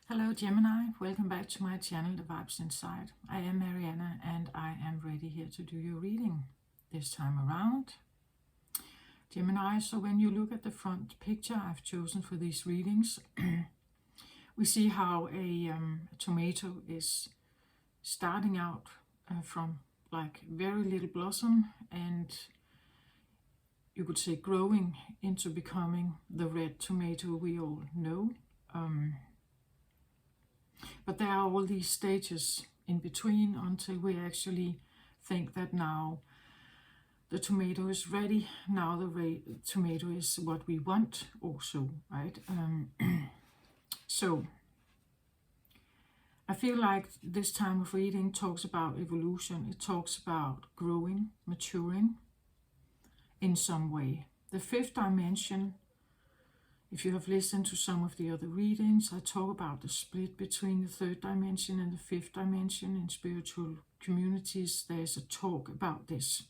Hello Gemini, welcome back to my channel The Vibes Inside. I am Mariana and I am ready here to do your reading this time around. Gemini, so when you look at the front picture I've chosen for these readings, we see how a tomato is starting out from like very little blossom and you could say growing into becoming the red tomato we all know. But there are all these stages in between until we actually think that now the tomato is ready. Now the tomato is what we want also, right? So I feel like this time of reading talks about evolution. It talks about growing, maturing in some way. The fifth dimension, if you have listened to some of the other readings, I talk about the split between the third dimension and the fifth dimension. In spiritual communities, there's a talk about this.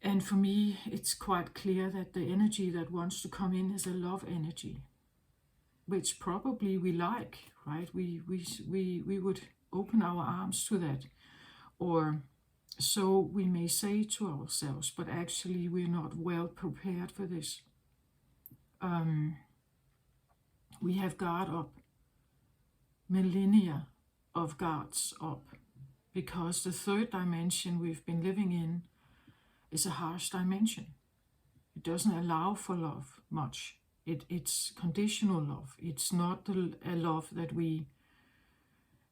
And for me, it's quite clear that the energy that wants to come in is a love energy, which probably we like, right? We would open our arms to that, or so we may say to ourselves, but actually we're not well prepared for this. We have guard up, millennia of guards up, because the third dimension we've been living in is a harsh dimension. It doesn't allow for love much. It's conditional love. It's not a love that we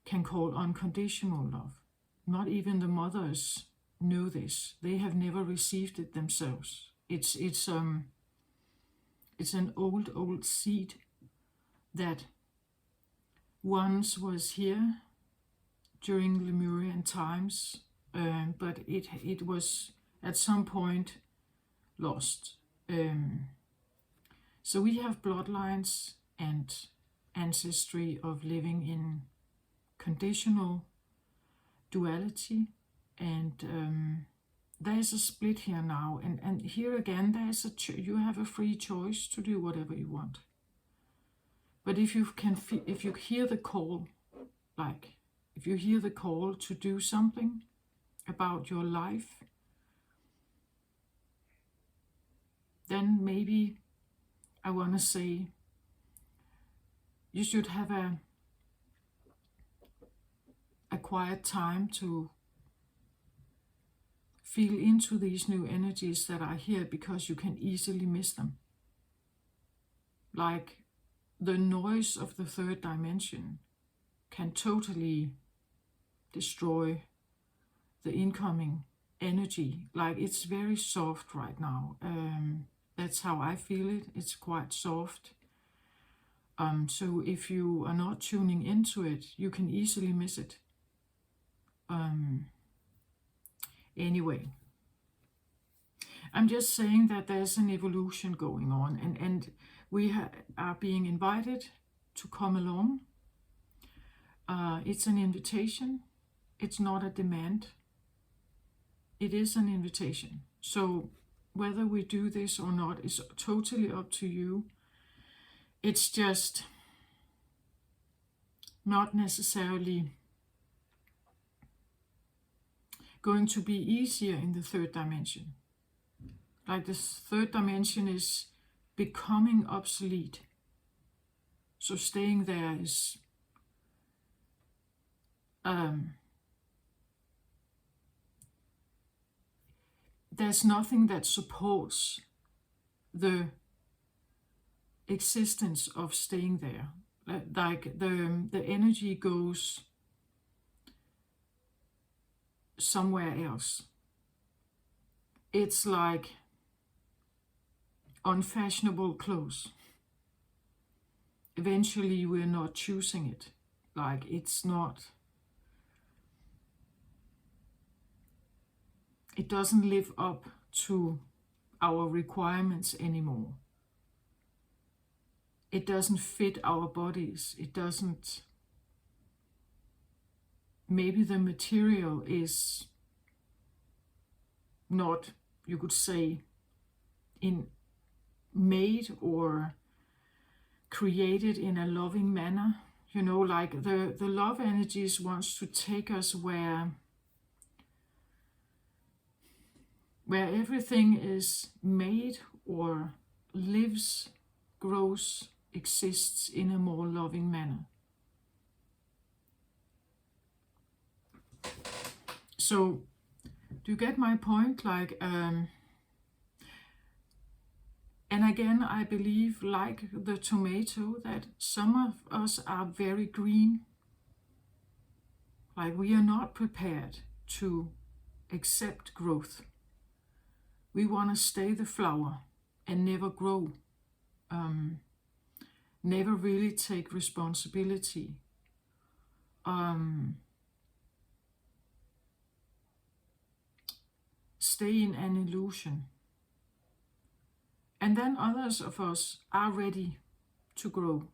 can call unconditional love. Not even the mothers know this. They have never received it themselves. It's an old seed that once was here during Lemurian times, but it was at some point lost. So we have bloodlines and ancestry of living in conditional duality, and there's a split here now, and here again there's you have a free choice to do whatever you want. But if you hear the call, like if you hear the call to do something about your life, then maybe I want to say you should have a quiet time to feel into these new energies that are here, because you can easily miss them. Like the noise of the third dimension can totally destroy the incoming energy. Like it's very soft right now. That's how I feel it. It's quite soft. So if you are not tuning into it, you can easily miss it. Anyway, I'm just saying that there's an evolution going on, and we are being invited to come along. It's an invitation. It's not a demand. It is an invitation. So whether we do this or not is totally up to you. It's just not necessarily going to be easier in the third dimension. Like this third dimension is becoming obsolete. So staying there is there's nothing that supports the existence of staying there. Like the energy goes somewhere else. It's like unfashionable clothes. Eventually we're not choosing it. Like it's not, it doesn't live up to our requirements anymore. It doesn't fit our bodies. It doesn't, maybe the material is not, you could say, in made or created in a loving manner. You know, like the love energies wants to take us where everything is made or lives, grows, exists in a more loving manner. So, do you get my point? Like, and again, I believe, like the tomato, that some of us are very green. Like, we are not prepared to accept growth. We want to stay the flower and never grow. Never really take responsibility. Stay in an illusion. And then others of us are ready to grow,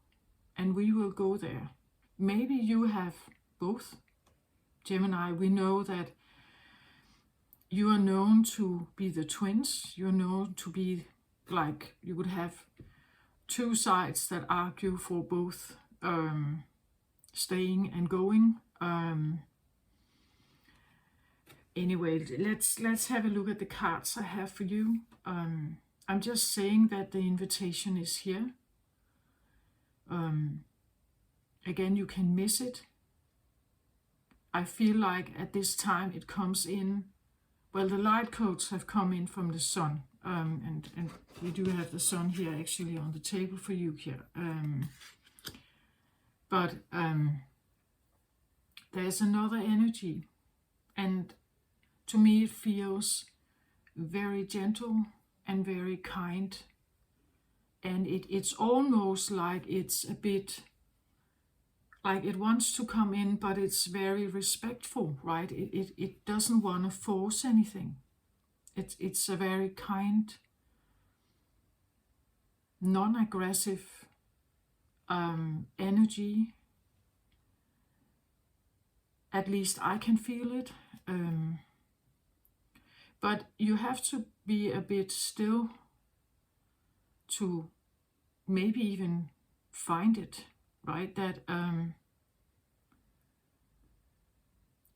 and we will go there. Maybe you have both. Gemini, we know that you are known to be the twins. You're known to be like, you would have two sides that argue for both staying and going. Anyway, let's have a look at the cards I have for you. I'm just saying that the invitation is here. Again, you can miss it. I feel like at this time it comes in, well, the light codes have come in from the sun. And we do have the sun here actually on the table for you here. But there's another energy. And to me it feels very gentle and very kind, and it's almost like it's a bit like it wants to come in, but it's very respectful, right? It doesn't want to force anything. It's a very kind, non-aggressive energy. At least I can feel it. But you have to be a bit still to maybe even find it, right? That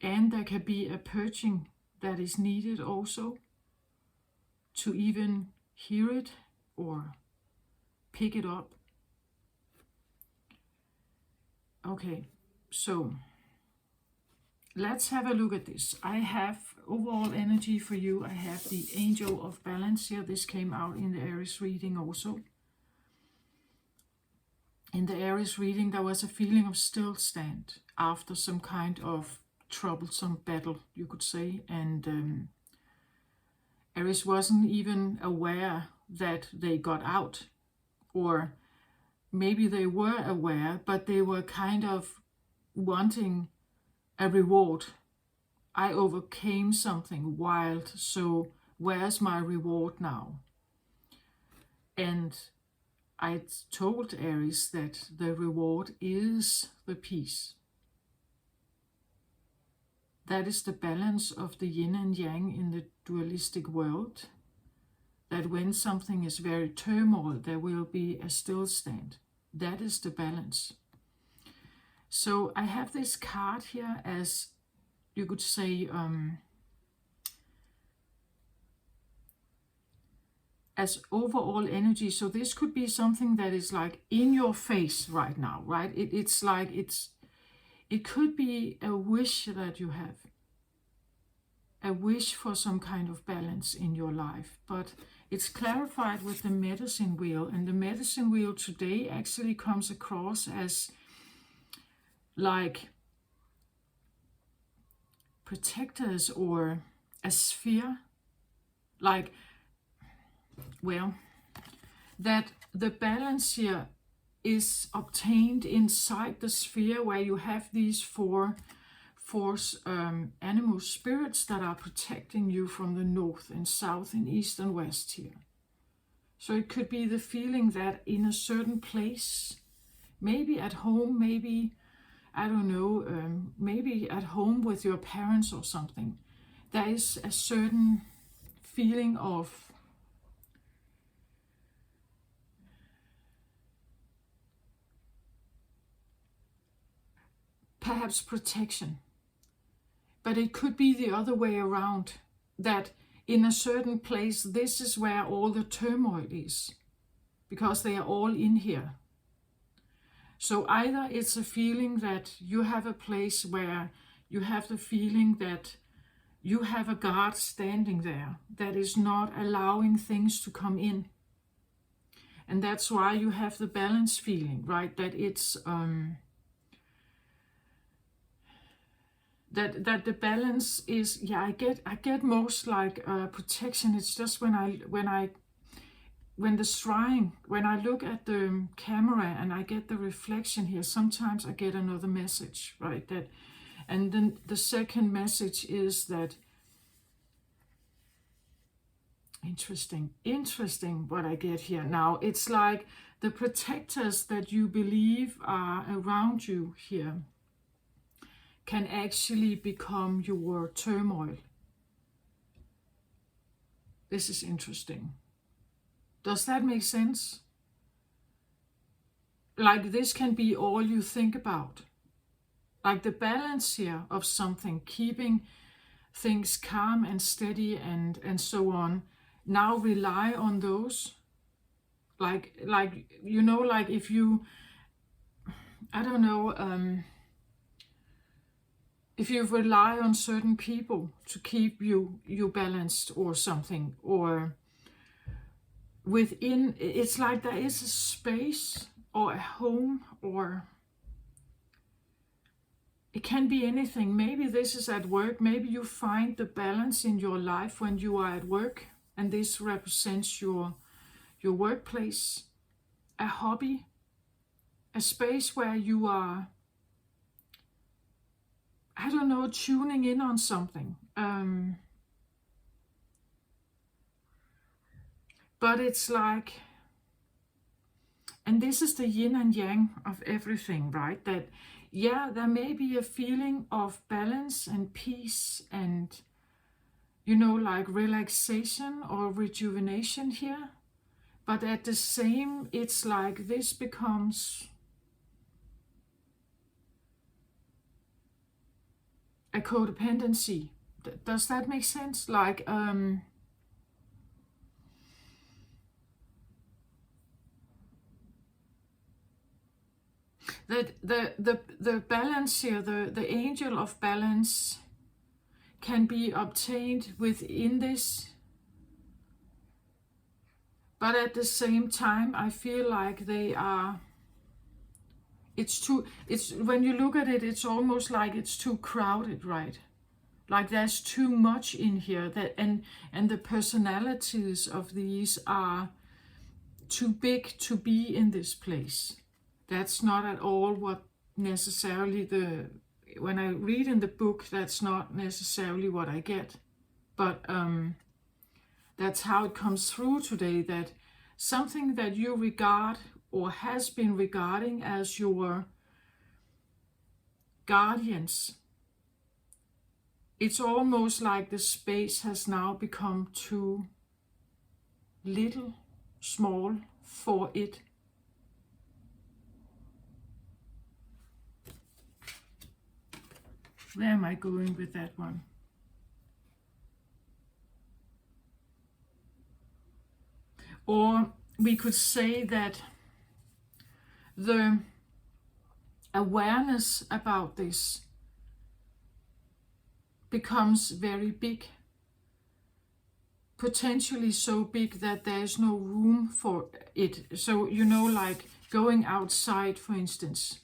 and there can be a purging that is needed also to even hear it or pick it up. Okay, so let's have a look at this. I have overall energy for you. I have the Angel of Balance here. This came out in the Aries reading also. In the Aries reading, there was a feeling of still stand after some kind of troublesome battle, you could say. And Aries wasn't even aware that they got out. Or maybe they were aware, but they were kind of wanting a reward. I overcame something wild, so where's my reward now? And I told Aries that the reward is the peace. That is the balance of the yin and yang in the dualistic world. That when something is very turmoil, there will be a stillstand. That is the balance. So I have this card here as, you could say, as overall energy. So this could be something that is like in your face right now, right? It's like it could be a wish that you have. A wish for some kind of balance in your life. But it's clarified with the medicine wheel. And the medicine wheel today actually comes across as like protectors or a sphere, like, well, that the balance here is obtained inside the sphere where you have these four animal spirits that are protecting you from the north and south and east and west here. So it could be the feeling that in a certain place, maybe at home, maybe I don't know, maybe at home with your parents or something, there is a certain feeling of perhaps protection. But it could be the other way around, that in a certain place, this is where all the turmoil is, because they are all in here. So either it's a feeling that you have a place where you have the feeling that you have a guard standing there that is not allowing things to come in. And that's why you have the balance feeling, right? That it's that the balance is, yeah, I get most like protection. It's just when I look at the camera and I get the reflection here, sometimes I get another message, right? And then the second message is that, interesting what I get here now. It's like the protectors that you believe are around you here can actually become your turmoil. This is interesting. Does that make sense? Like this can be all you think about. Like the balance here of something, keeping things calm and steady and so on. Now rely on those. Like you know, like if you, I don't know, if you rely on certain people to keep you balanced or something, or within, it's like there is a space or a home, or it can be anything. Maybe this is at work. Maybe you find the balance in your life when you are at work, and this represents your workplace, a hobby, a space where you are, I don't know, tuning in on something. But it's like, and this is the yin and yang of everything, right? That, yeah, there may be a feeling of balance and peace and, you know, like relaxation or rejuvenation here. But at the same, it's like this becomes a codependency. Does that make sense? Like, that the balance here, the angel of balance can be obtained within this. But at the same time, I feel like they are, it's when you look at it, it's almost like it's too crowded, right? Like there's too much in here, that and the personalities of these are too big to be in this place. That's not at all what necessarily when I read in the book, that's not necessarily what I get. But that's how it comes through today, that something that you regard or has been regarding as your guardians, it's almost like the space has now become too little, small for it. Where am I going with that one? Or we could say that the awareness about this becomes very big, potentially so big that there's no room for it. So, you know, like going outside, for instance,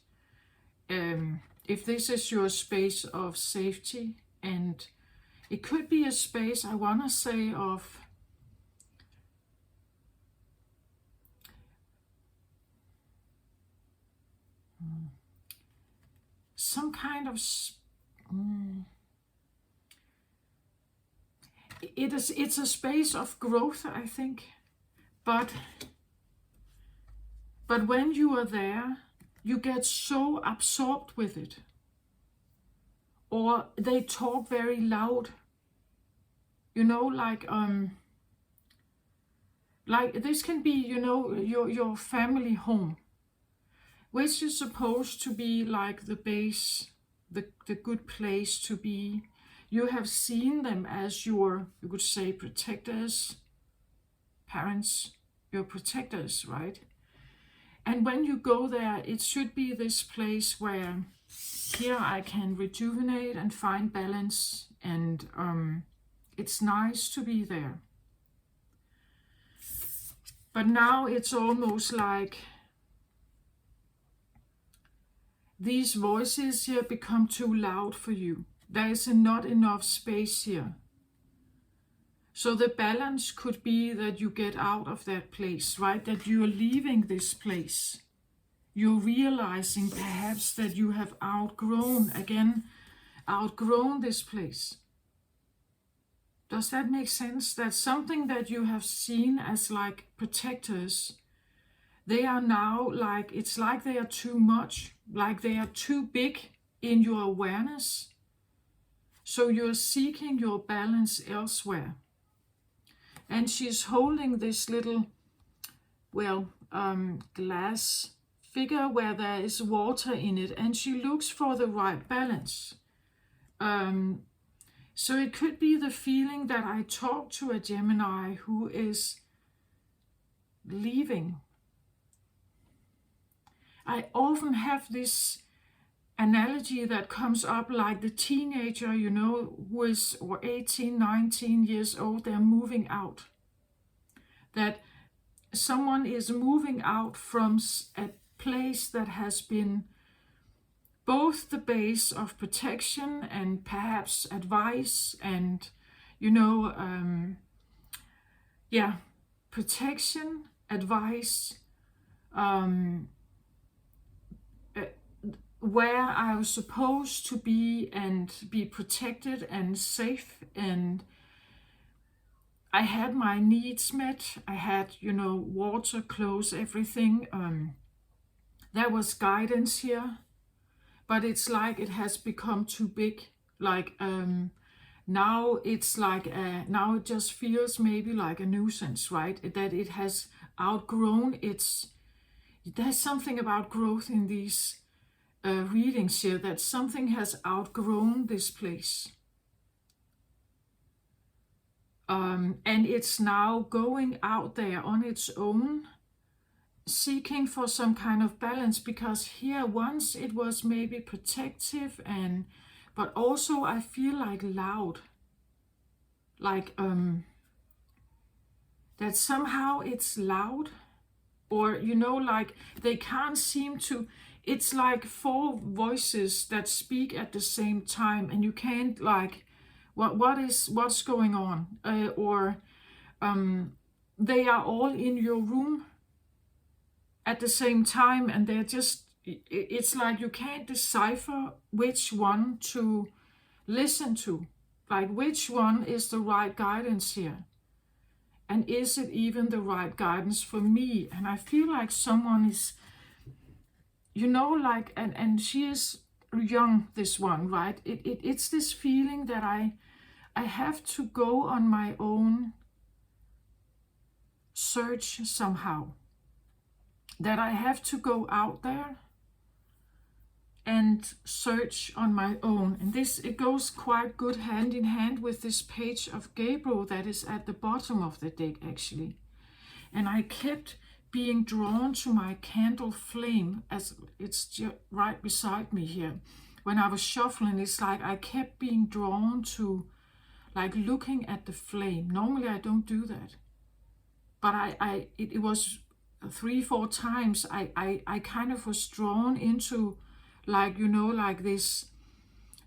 if this is your space of safety, and it could be a space, I want to say, of some kind of it's a space of growth, I think, but when you are there, you get so absorbed with it, or they talk very loud, you know, like this can be, you know, your family home, which is supposed to be like the base the good place to be. You have seen them as your, you could say, protectors, parents, your protectors, right? And when you go there, it should be this place where here I can rejuvenate and find balance, and it's nice to be there. But now it's almost like these voices here become too loud for you. There is not enough space here. So the balance could be that you get out of that place, right? That you're leaving this place. You're realizing perhaps that you have outgrown this place. Does that make sense? That something that you have seen as like protectors, they are now like, it's like they are too much, like they are too big in your awareness. So you're seeking your balance elsewhere. And she's holding this little, glass figure where there is water in it, and she looks for the right balance. So it could be the feeling that I talk to a Gemini who is leaving. I often have this analogy that comes up like the teenager, who is 18, 19 years old, they're moving out. That someone is moving out from a place that has been both the base of protection and perhaps advice and, protection, advice, where I was supposed to be and be protected and safe, and I had my needs met. I had, water, clothes, everything. There was guidance here, but it's like it has become too big. Like now it's like, now it just feels maybe like a nuisance, right? That it has outgrown there's something about growth in these readings here, that something has outgrown this place. And it's now going out there on its own, seeking for some kind of balance, because here once it was maybe protective, but also I feel like loud, like that somehow it's loud, or like they can't seem to. It's like four voices that speak at the same time, and you can't like, what's going on, or they are all in your room at the same time, and it's like you can't decipher which one to listen to, like which one is the right guidance here, and is it even the right guidance for me? And I feel like someone is, like, and she is young, this one, right? It's this feeling that I have to go on my own search somehow, that I have to go out there and search on my own. And it goes quite good hand in hand with this page of Gabriel that is at the bottom of the deck, actually. And I kept being drawn to my candle flame, as it's just right beside me here. When I was shuffling, it's like I kept being drawn to, like, looking at the flame. Normally I don't do that, but it was 3-4 times I kind of was drawn into, like, like this.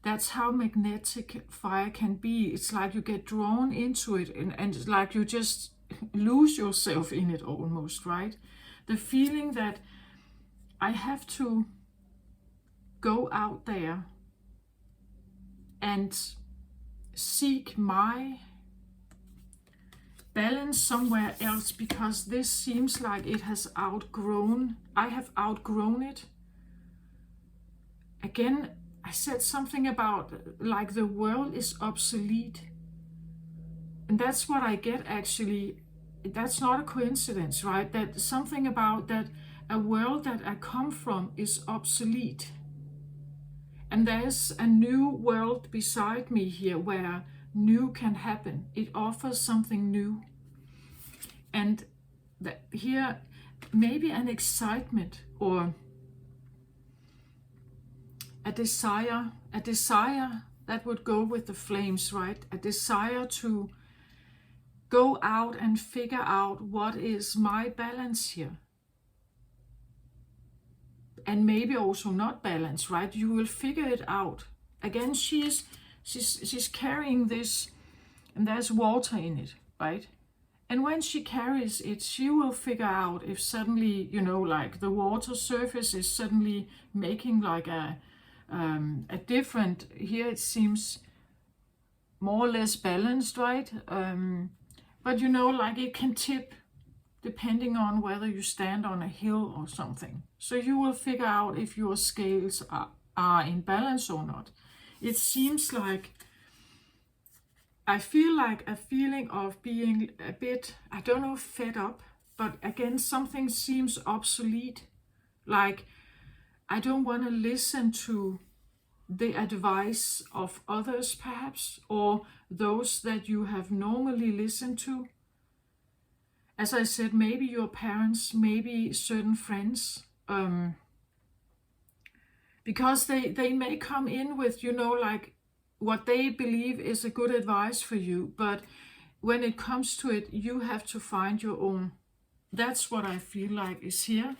That's how magnetic fire can be. It's like you get drawn into it, and it's like you just lose yourself in it almost, right? The feeling that I have to go out there and seek my balance somewhere else, because this seems like it has outgrown. I have outgrown it. Again, I said something about like the world is obsolete. And that's what I get, actually. That's not a coincidence, right? That something about that a world that I come from is obsolete. And there's a new world beside me here where new can happen. It offers something new. And here, maybe an excitement or a desire that would go with the flames, right? A desire to go out and figure out what is my balance here. And maybe also not balance, right? You will figure it out. Again, she's carrying this, and there's water in it, right? And when she carries it, she will figure out if suddenly, like the water surface is suddenly making like a different, here it seems more or less balanced, right? But like it can tip depending on whether you stand on a hill or something. So you will figure out if your scales are in balance or not. It seems like, I feel like a feeling of being a bit, I don't know, fed up, but again, something seems obsolete. Like, I don't want to listen to the advice of others, perhaps, or those that you have normally listened to. As I said, maybe your parents, maybe certain friends, because they may come in with, like what they believe is a good advice for you, but when it comes to it, you have to find your own. That's what I feel like is here.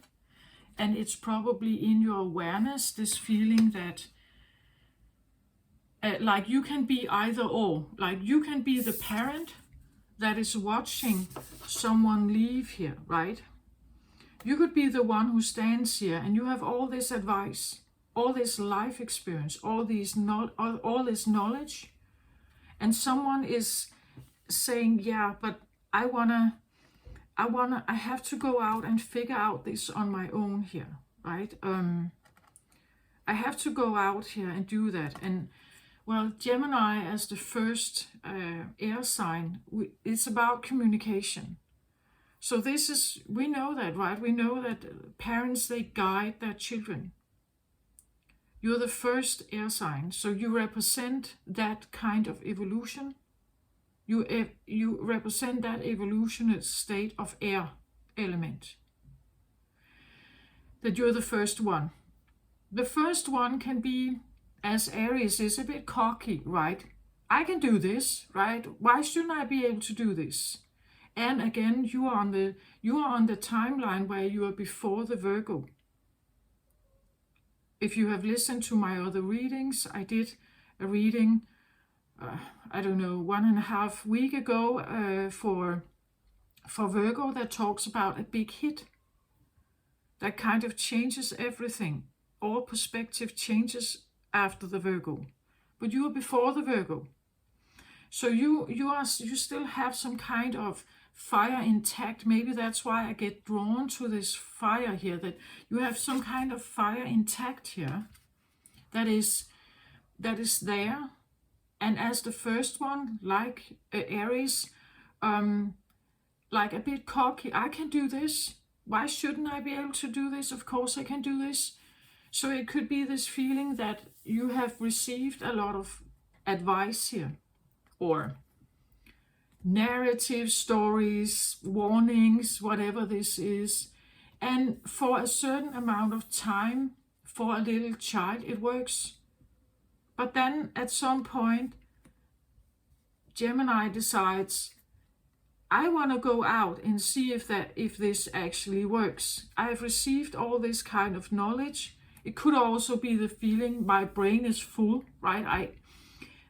And it's probably in your awareness, this feeling that like you can be either or. Like you can be the parent that is watching someone leave here, right? You could be the one who stands here and you have all this advice, all this life experience, all this knowledge, and someone is saying, yeah, but I have to go out and figure out this on my own here, right? I have to go out here and do that. And well, Gemini as the first air sign, it's about communication. So we know that, right? We know that parents, they guide their children. You're the first air sign, so you represent that kind of evolution. You represent that evolutionary state of air element. That you're the first one. The first one can be, as Aries is, a bit cocky, right? I can do this, right? Why shouldn't I be able to do this? And again, you are on the timeline where you are before the Virgo. If you have listened to my other readings, I did a reading, I don't know, 1.5 weeks ago for Virgo that talks about a big hit. That kind of changes everything. All perspective changes after the Virgo. But you are before the Virgo. So you still have some kind of fire intact. Maybe that's why I get drawn to this fire here, that you have some kind of fire intact here that is there. And as the first one, like Aries, like a bit cocky, I can do this. Why shouldn't I be able to do this? Of course I can do this. So it could be this feeling that you have received a lot of advice here, or narrative stories, warnings, whatever this is. And for a certain amount of time, for a little child, it works. But then at some point, Gemini decides, I want to go out and see if this actually works. I have received all this kind of knowledge. It could also be the feeling my brain is full, right?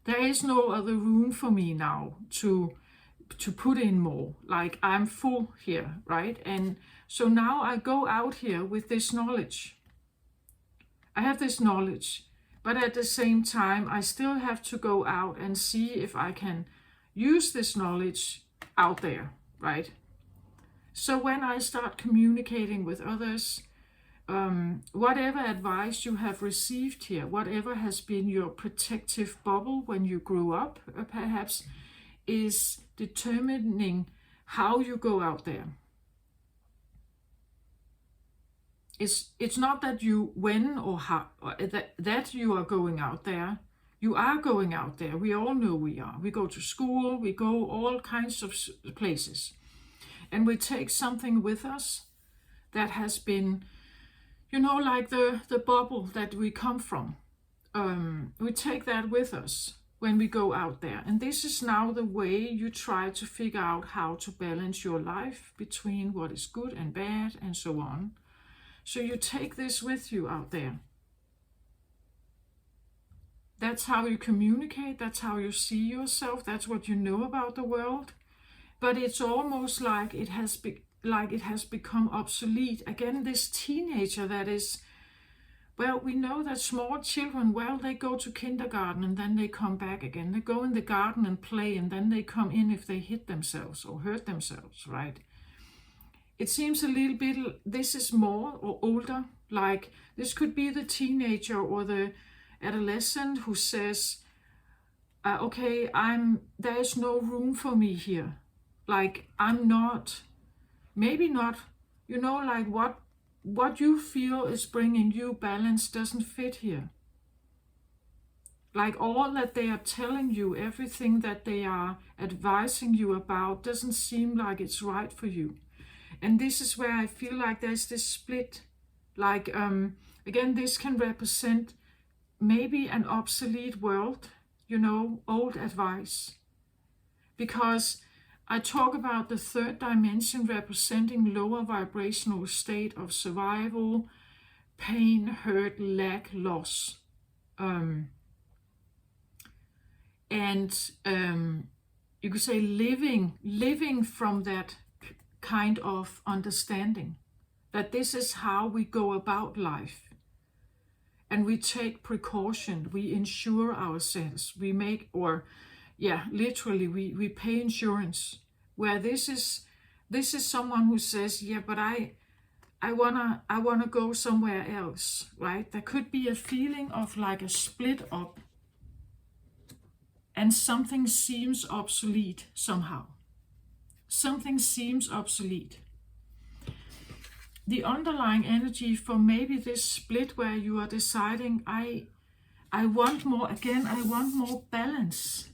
There is no other room for me now to put in more. Like I'm full here, right? And so now I go out here with this knowledge. I have this knowledge, but at the same time, I still have to go out and see if I can use this knowledge out there, right? So when I start communicating with others, whatever advice you have received here, whatever has been your protective bubble when you grew up, perhaps, is determining how you go out there. it's not that you when or how or that you are going out there. You are going out there. We all know we are. We go to school, we go all kinds of places. And we take something with us that has been, like the bubble that we come from. We take that with us when we go out there. And this is now the way you try to figure out how to balance your life between what is good and bad and so on. So you take this with you out there. That's how you communicate, that's how you see yourself, that's what you know about the world. But it's almost like it has become obsolete. Again, this teenager that is, well, we know that small children, well, they go to kindergarten and then they come back again. They go in the garden and play and then they come in if they hit themselves or hurt themselves, right? It seems a little bit, this is more or older, like this could be the teenager or the adolescent who says, okay, there's no room for me here. Like I'm not, maybe not, like what you feel is bringing you balance doesn't fit here. Like all that they are telling you, everything that they are advising you about doesn't seem like it's right for you. And this is where I feel like there's this split. Like, again, this can represent maybe an obsolete world, old advice. Because I talk about the third dimension representing lower vibrational state of survival, pain, hurt, lack, loss. You could say living from that kind of understanding, that this is how we go about life. And we take precaution, we insure ourselves, we literally we pay insurance. Where this is someone who says, yeah, but I wanna go somewhere else, right? There could be a feeling of like a split up, and something seems obsolete somehow. Something seems obsolete. The underlying energy for maybe this split where you are deciding, I want more, again, I want more balance.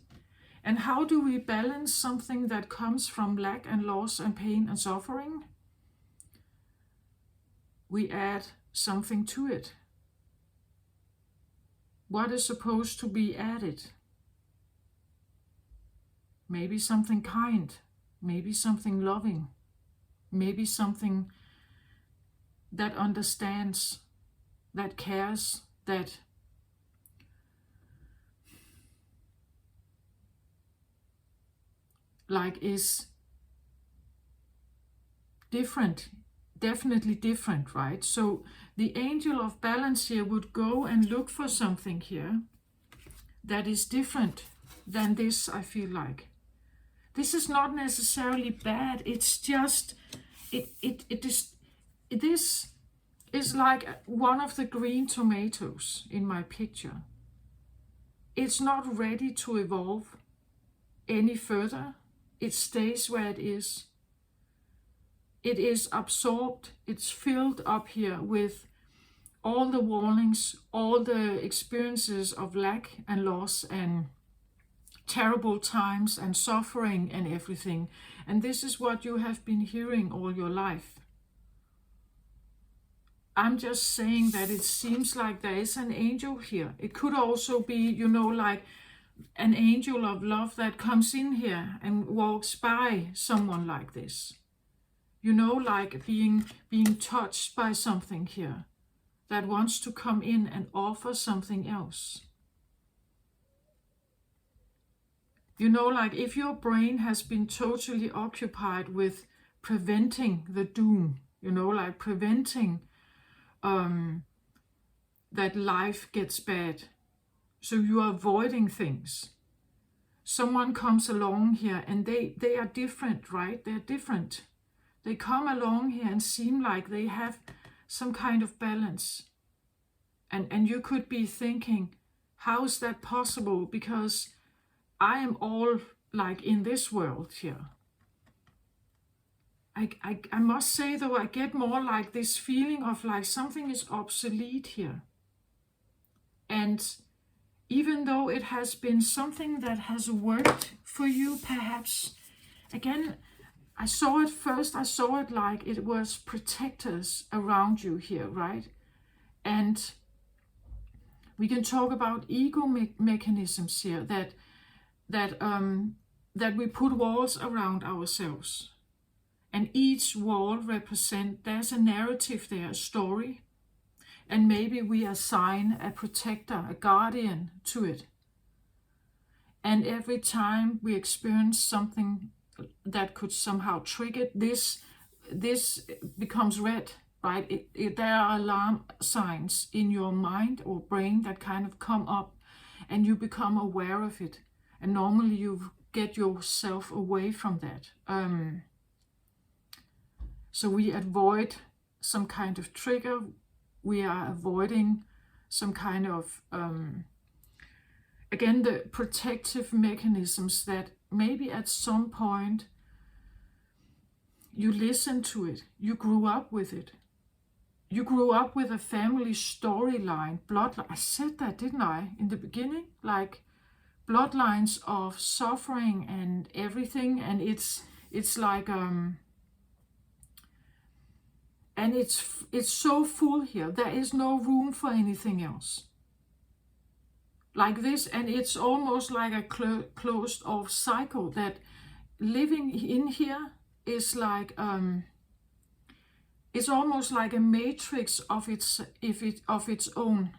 And how do we balance something that comes from lack and loss and pain and suffering? We add something to it. What is supposed to be added? Maybe something kind, maybe something loving, maybe something that understands, that cares, that like is different, definitely different, right? So the angel of balance here would go and look for something here that is different than this, I feel like. This is not necessarily bad, it's just, this is like one of the green tomatoes in my picture. It's not ready to evolve any further. It stays where it is. It is absorbed, it's filled up here with all the warnings, all the experiences of lack and loss and terrible times and suffering and everything. And this is what you have been hearing all your life. I'm just saying that it seems like there is an angel here. It could also be, like an angel of love that comes in here and walks by someone like this. Like being touched by something here that wants to come in and offer something else. Like if your brain has been totally occupied with preventing the doom, like preventing that life gets bad. So you are avoiding things. Someone comes along here and they are different, right? They're different. They come along here and seem like they have some kind of balance. And you could be thinking, how is that possible? Because I am all like in this world here. I must say though, I get more like this feeling of like something is obsolete here. And even though it has been something that has worked for you, perhaps, again, I saw it like it was protectors around you here, right? And we can talk about ego mechanisms here, that we put walls around ourselves. And each wall there's a narrative there, a story. And maybe we assign a protector, a guardian to it. And every time we experience something that could somehow trigger this becomes red, right? There are alarm signs in your mind or brain that kind of come up, and you become aware of it. And normally you get yourself away from that. So we avoid some kind of trigger. We are avoiding some kind of, again, the protective mechanisms that maybe at some point you listen to it, you grew up with it. You grew up with a family storyline, bloodline. I said that, didn't I, in the beginning? Like bloodlines of suffering and everything, and it's like and it's so full here. There is no room for anything else. Like this, and it's almost like a closed off cycle that living in here is like it's almost like a matrix of its own.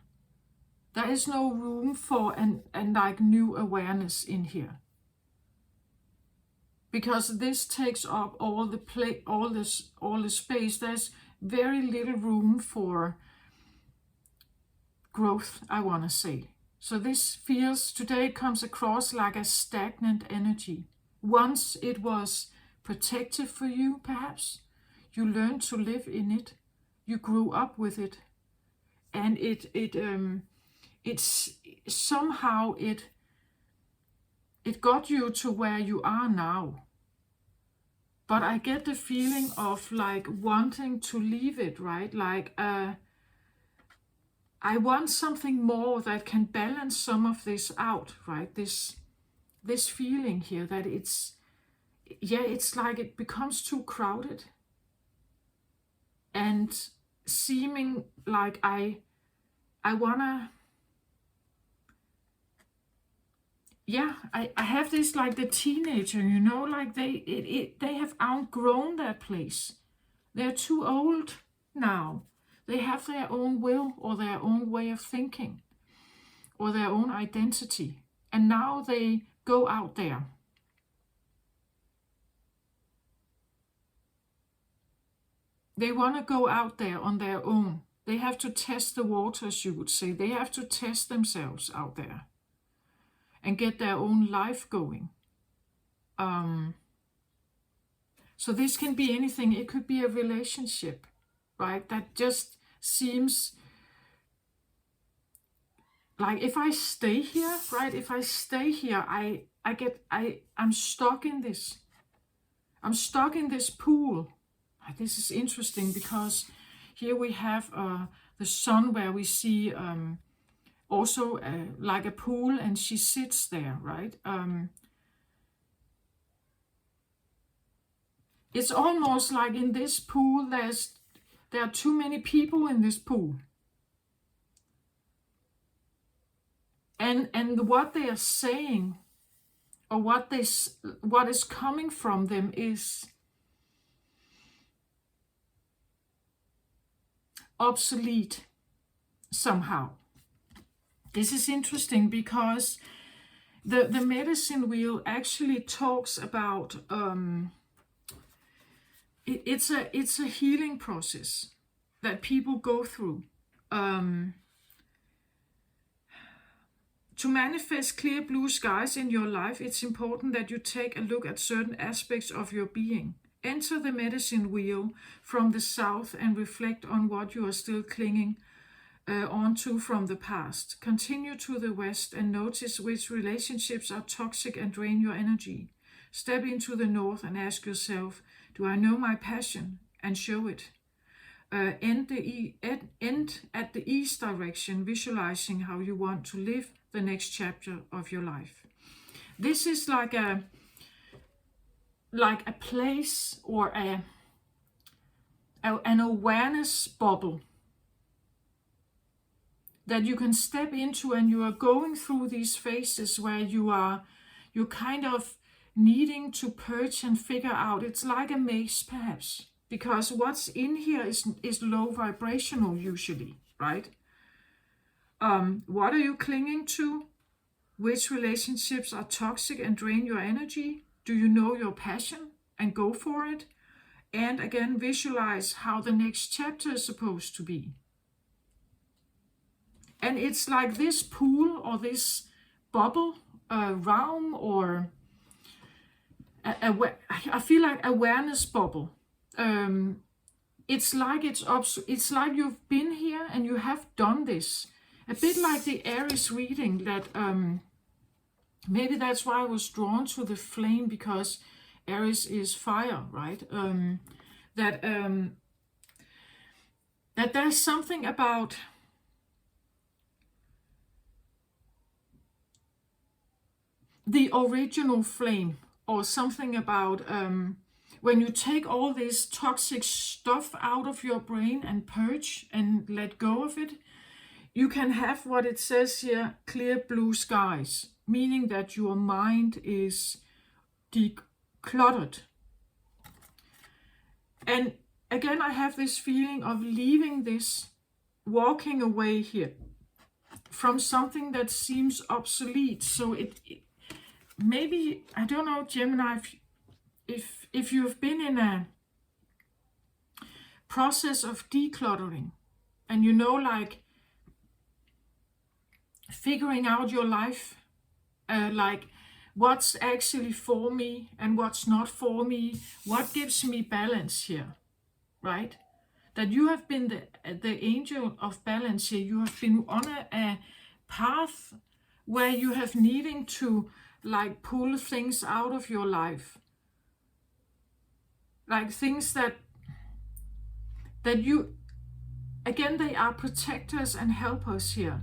There is no room for an like new awareness in here, because this takes up all the space. There's very little room for growth, I want to say. So this feels, today it comes across like a stagnant energy. Once it was protective for you, perhaps. You learned to live in it. You grew up with it. And it's somehow it got you to where you are now. But I get the feeling of like wanting to leave it, right? Like I want something more that can balance some of this out, right? This feeling here that it's like it becomes too crowded. And seeming like I wanna, I have this like the teenager, like they have outgrown that place. They're too old now. They have their own will or their own way of thinking or their own identity. And now they go out there. They want to go out there on their own. They have to test the waters, you would say. They have to test themselves out there and get their own life going. So this can be anything. It could be a relationship, right? That just seems like if I stay here, right? If I stay here, I'm stuck in this. I'm stuck in this pool. This is interesting because here we have the sun where we see also like a pool, and she sits there, right? It's almost like in this pool there are too many people in this pool. And what they are saying, or what is coming from them is obsolete somehow. This is interesting because the medicine wheel actually talks about it's a healing process that people go through. To manifest clear blue skies in your life, it's important that you take a look at certain aspects of your being. Enter the medicine wheel from the south and reflect on what you are still clinging onto from the past. Continue to the west and notice which relationships are toxic and drain your energy. Step into the north and ask yourself, Do I know my passion and show it? End at the east direction, visualizing how you want to live the next chapter of your life. This is like a place or an awareness bubble that you can step into, and you are going through these phases where you're kind of needing to purge and figure out. It's like a maze, perhaps, because what's in here is low vibrational usually, right? What are you clinging to? Which relationships are toxic and drain your energy? Do you know your passion and go for it? And again, visualize how the next chapter is supposed to be. And it's like this pool or this bubble, realm, or I feel like awareness bubble. It's like you've been here and you have done this. A bit like the Aries reading that maybe that's why I was drawn to the flame, because Aries is fire, right? That there's something about the original flame, or something about when you take all this toxic stuff out of your brain and purge and let go of it, you can have what it says here, clear blue skies, meaning that your mind is decluttered. And again, I have this feeling of leaving this, walking away here from something that seems obsolete. So it maybe, I don't know, Gemini, if you've been in a process of decluttering, and you know, like figuring out your life, like what's actually for me and what's not for me, what gives me balance here, right? That you have been the angel of balance here. You have been on a path where you have needing to like pull things out of your life, like things that you, again, they are protectors and helpers here.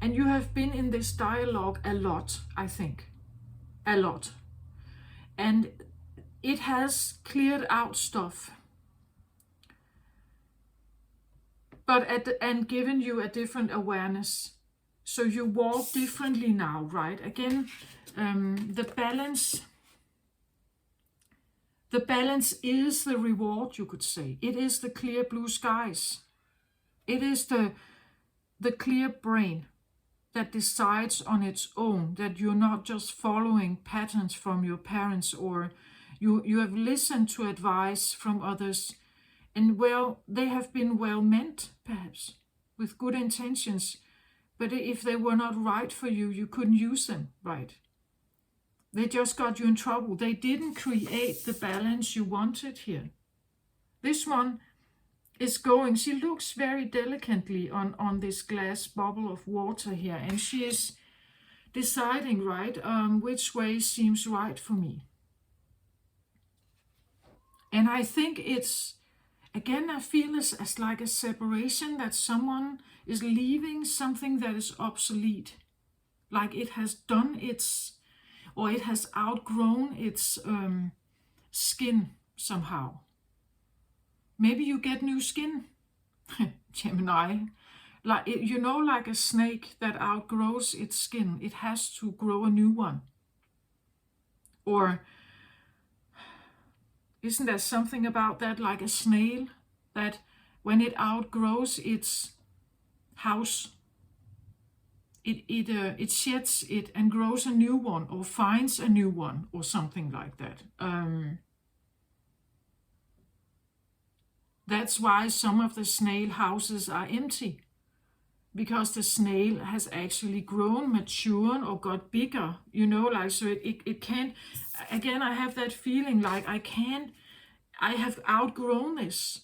And you have been in this dialogue a lot, I think, a lot. And it has cleared out stuff, but and given you a different awareness. So you walk differently now, right? Again, the balance is the reward, you could say. It is the clear blue skies. It is the clear brain that decides on its own, that you're not just following patterns from your parents, or you have listened to advice from others, and well, they have been well meant, perhaps, with good intentions, but if they were not right for you, you couldn't use them, right? They just got you in trouble. They didn't create the balance you wanted here. This one is going, she looks very delicately on this glass bubble of water here, and she is deciding, right, which way seems right for me. And I think it's, again, I feel this as like a separation, that someone is leaving something that is obsolete, like it has done its, or it has outgrown its skin somehow. Maybe you get new skin, Gemini. Like, you know, like a snake that outgrows its skin, it has to grow a new one. Or isn't there something about that, like a snail, that when it outgrows its house, it sheds it and grows a new one, or finds a new one, or something like that. That's why some of the snail houses are empty, because the snail has actually grown, matured, or got bigger, you know, like, so it can't, again, I have that feeling like I have outgrown this.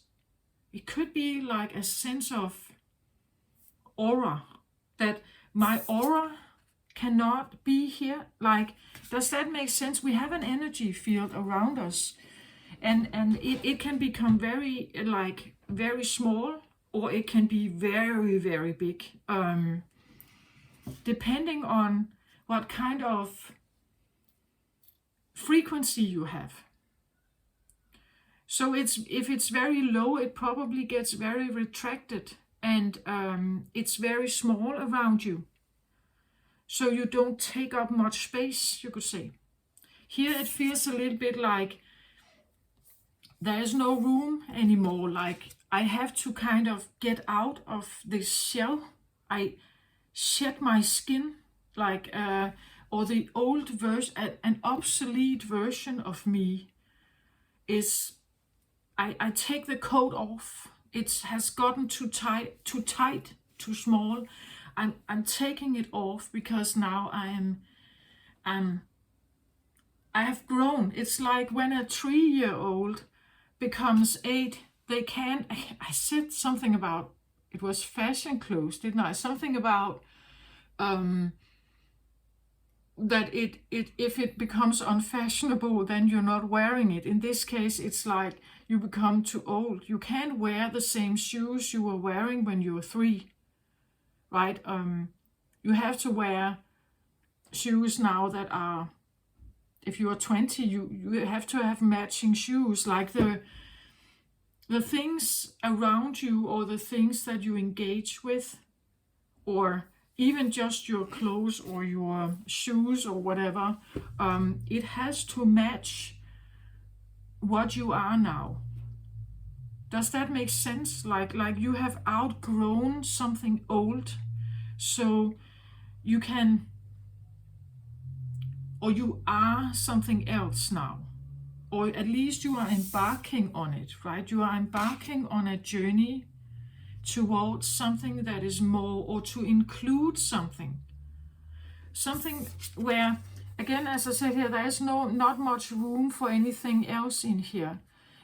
It could be like a sense of aura, that my aura cannot be here. Like, does that make sense? We have an energy field around us, and it can become very like very small, or it can be very, very big, depending on what kind of frequency you have. So if it's very low, it probably gets very retracted, and it's very small around you. So you don't take up much space, you could say. Here it feels a little bit like there is no room anymore. Like I have to kind of get out of this shell. I shed my skin, like, or the old version, an obsolete version of me is, I take the coat off. It has gotten too tight, too small. I'm taking it off because now I have grown. It's like when a 3-year-old becomes 8, they can. I said something about, it was fashion clothes, didn't I? Something about that if it becomes unfashionable, then you're not wearing it. In this case, it's like you become too old. You can't wear the same shoes you were wearing when you were 3, right? You have to wear shoes now that are, if you are 20, you have to have matching shoes, like the things around you, or the things that you engage with, or even just your clothes or your shoes or whatever. It has to match what you are now. Does that make sense? Like you have outgrown something old, so you can, or you are something else now, or at least you are embarking on it, right? You are embarking on a journey towards something that is more, or to include something where, again, as I said here, there is not much room for anything else in here.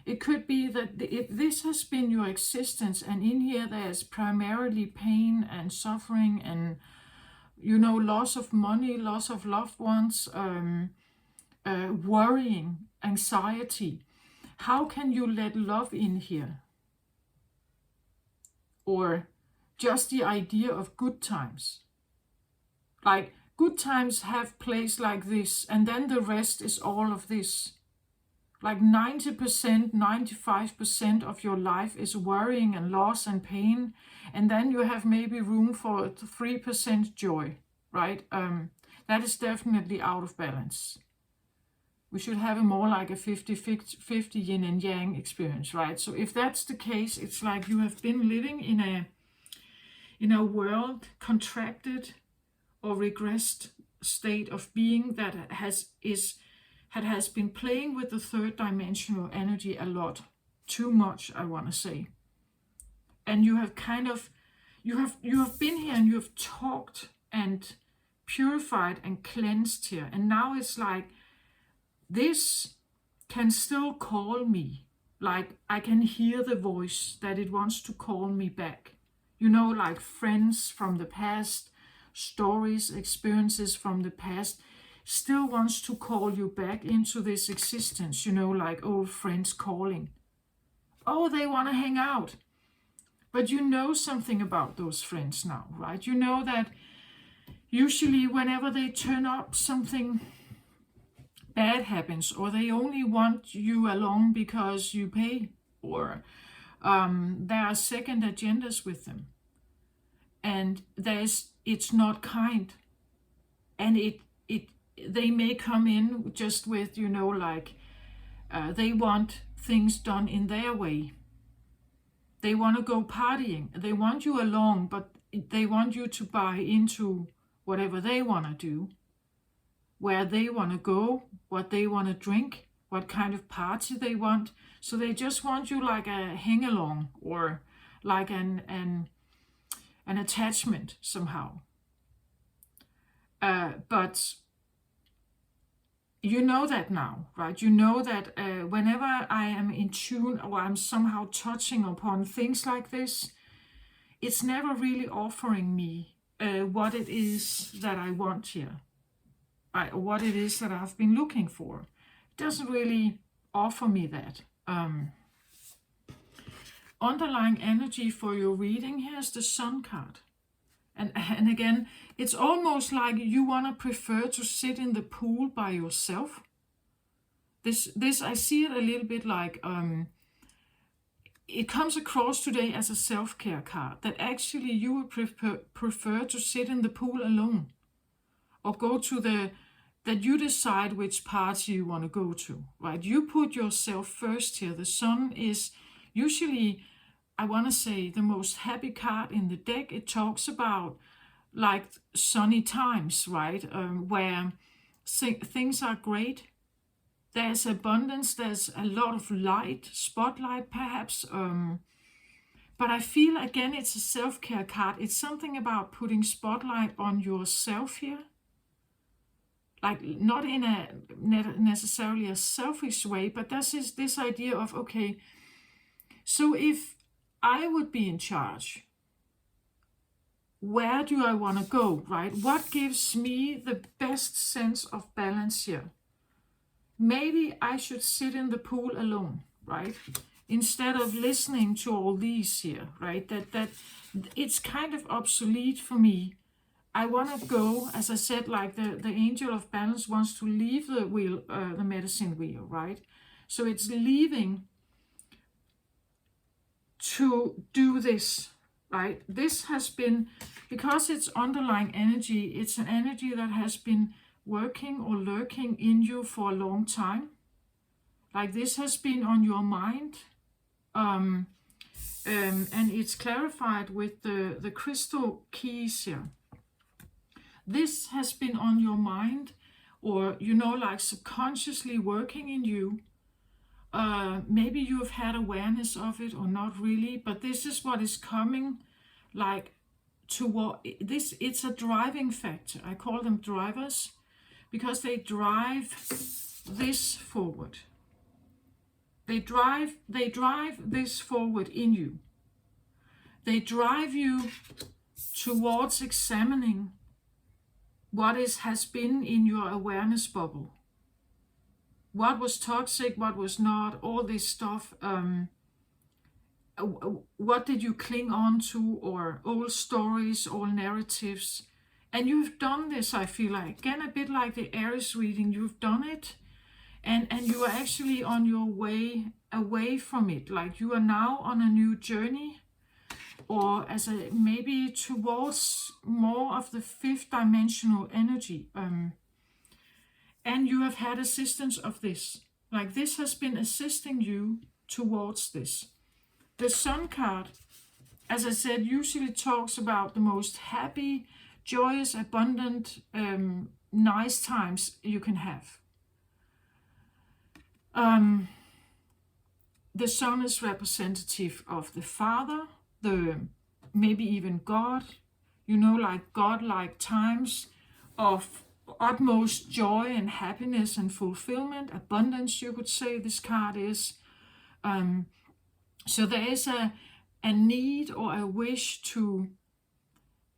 It could be that this has been your existence, and in here there's primarily pain and suffering and, loss of money, loss of loved ones, worrying, anxiety. How can you let love in here? Or just the idea of good times. Like good times have place like this, and then the rest is all of this. Like 90%, 95% of your life is worrying and loss and pain, and then you have maybe room for 3% joy, right? That is definitely out of balance. We should have a more like a 50-50 yin and yang experience, right? So if that's the case, it's like you have been living in a world, contracted or regressed state of being that has been playing with the third dimensional energy a lot, too much, I want to say. And you have kind of, you have been here and you have talked and purified and cleansed here, and now it's like, this can still call me. Like I can hear the voice that it wants to call me back. Like friends from the past, stories, experiences from the past, still wants to call you back into this existence, like old friends calling. Oh, they want to hang out. But you know something about those friends now, right? You know that usually whenever they turn up, something bad happens, or they only want you along because you pay, or there are second agendas with them, and it's not kind, and they may come in just with they want things done in their way. They want to go partying, they want you along, but they want you to buy into whatever they want to do, where they want to go, what they want to drink, what kind of party they want. So they just want you like a hang along, or like an attachment somehow. But you know that now, right? You know that whenever I am in tune, or I'm somehow touching upon things like this, it's never really offering me what it is that I want here. What it is that I've been looking for. It doesn't really offer me that. Underlying energy for your reading, here's the Sun card. And again, it's almost like you want to prefer to sit in the pool by yourself. This I see it a little bit like, it comes across today as a self-care card, that actually you would prefer to sit in the pool alone, or go to that you decide which party you want to go to, right? You put yourself first here. The Sun is usually, I want to say, the most happy card in the deck. It talks about like sunny times, right? Where things are great. There's abundance, there's a lot of light, spotlight perhaps. But I feel, again, it's a self-care card. It's something about putting spotlight on yourself here. Like, not in a necessarily a selfish way, but there's this idea of, okay, so if I would be in charge, where do I want to go, right? What gives me the best sense of balance here? Maybe I should sit in the pool alone, right? Instead of listening to all these here, right? That it's kind of obsolete for me. I want to go, as I said, like the angel of balance wants to leave the wheel, the medicine wheel, right? So it's leaving to do this, right? This has been, because it's underlying energy, it's an energy that has been working or lurking in you for a long time. Like, this has been on your mind, and it's clarified with the crystal keys here. This has been on your mind, or, you know, like subconsciously working in you. Maybe you have had awareness of it or not really, but this is what is coming, like, toward this. It's a driving factor. I call them drivers, because they drive this forward. They drive this forward in you. They drive you towards examining what has been in your awareness bubble. What was toxic, what was not, all this stuff. What did you cling on to, or old stories, old narratives. And you've done this, I feel like, again, a bit like the Aries reading, you've done it, and you are actually on your way away from it. Like, you are now on a new journey, or maybe towards more of the fifth dimensional energy. And you have had assistance of this. Like, this has been assisting you towards this. The Sun card, as I said, usually talks about the most happy, joyous, abundant, nice times you can have. The Sun is representative of the Father, maybe even God, you know, like God-like times of utmost joy and happiness and fulfillment, abundance, you could say this card is. So there is a need or a wish to,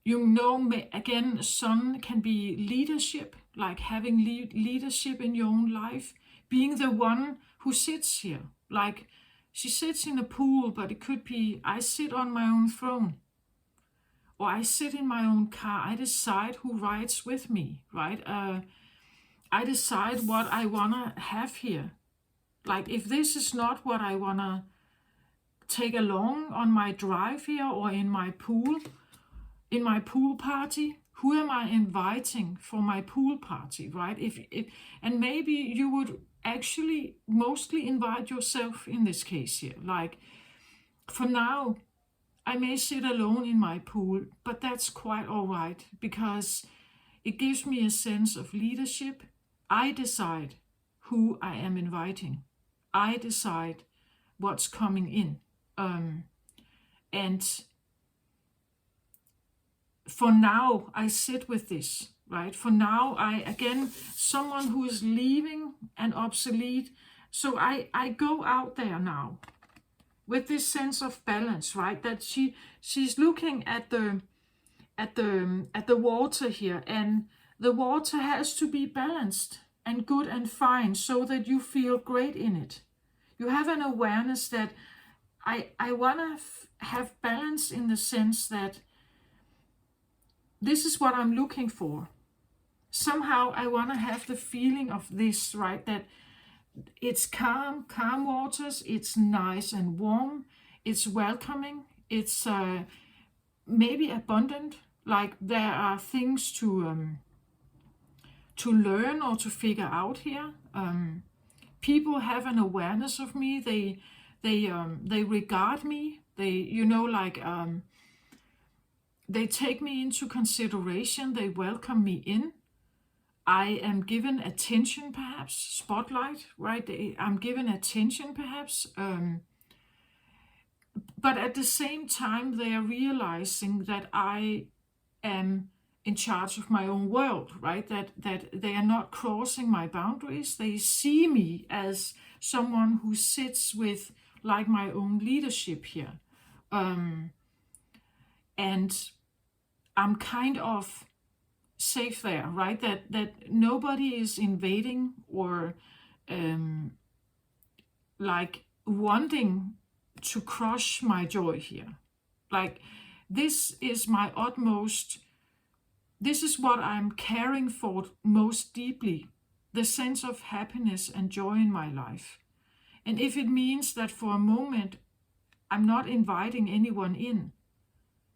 you know, again, Sun can be leadership, like having leadership in your own life, being the one who sits here. Like, she sits in a pool, but it could be, I sit on my own throne, or I sit in my own car. I decide who rides with me, right? I decide what I want to have here. Like, if this is not what I want to take along on my drive here, or in my pool party, who am I inviting for my pool party, right? And maybe you would actually mostly invite yourself in this case here. Like, for now, I may sit alone in my pool, but that's quite all right, because it gives me a sense of leadership. I decide who I am inviting. I decide what's coming in. And for now, I sit with this, right? For now, someone who is leaving and obsolete. So I go out there now with this sense of balance, right? That she's looking at the water here, and the water has to be balanced and good and fine, so that you feel great in it. You have an awareness that I want to have balance, in the sense that this is what I'm looking for. Somehow I want to have the feeling of this, right? That it's calm waters, it's nice and warm, it's welcoming, it's maybe abundant, like there are things to learn or to figure out here. People have an awareness of me. They regard me. They take me into consideration. They welcome me in. I am given attention, perhaps spotlight, right? I'm given attention, perhaps. But at the same time, they are realizing that I am in charge of my own world, right? That they are not crossing my boundaries. They see me as someone who sits with like my own leadership here. And I'm kind of safe there, right? That nobody is invading or like wanting to crush my joy here. Like, this is my utmost, this is what I'm caring for most deeply, the sense of happiness and joy in my life. And if it means that for a moment I'm not inviting anyone in,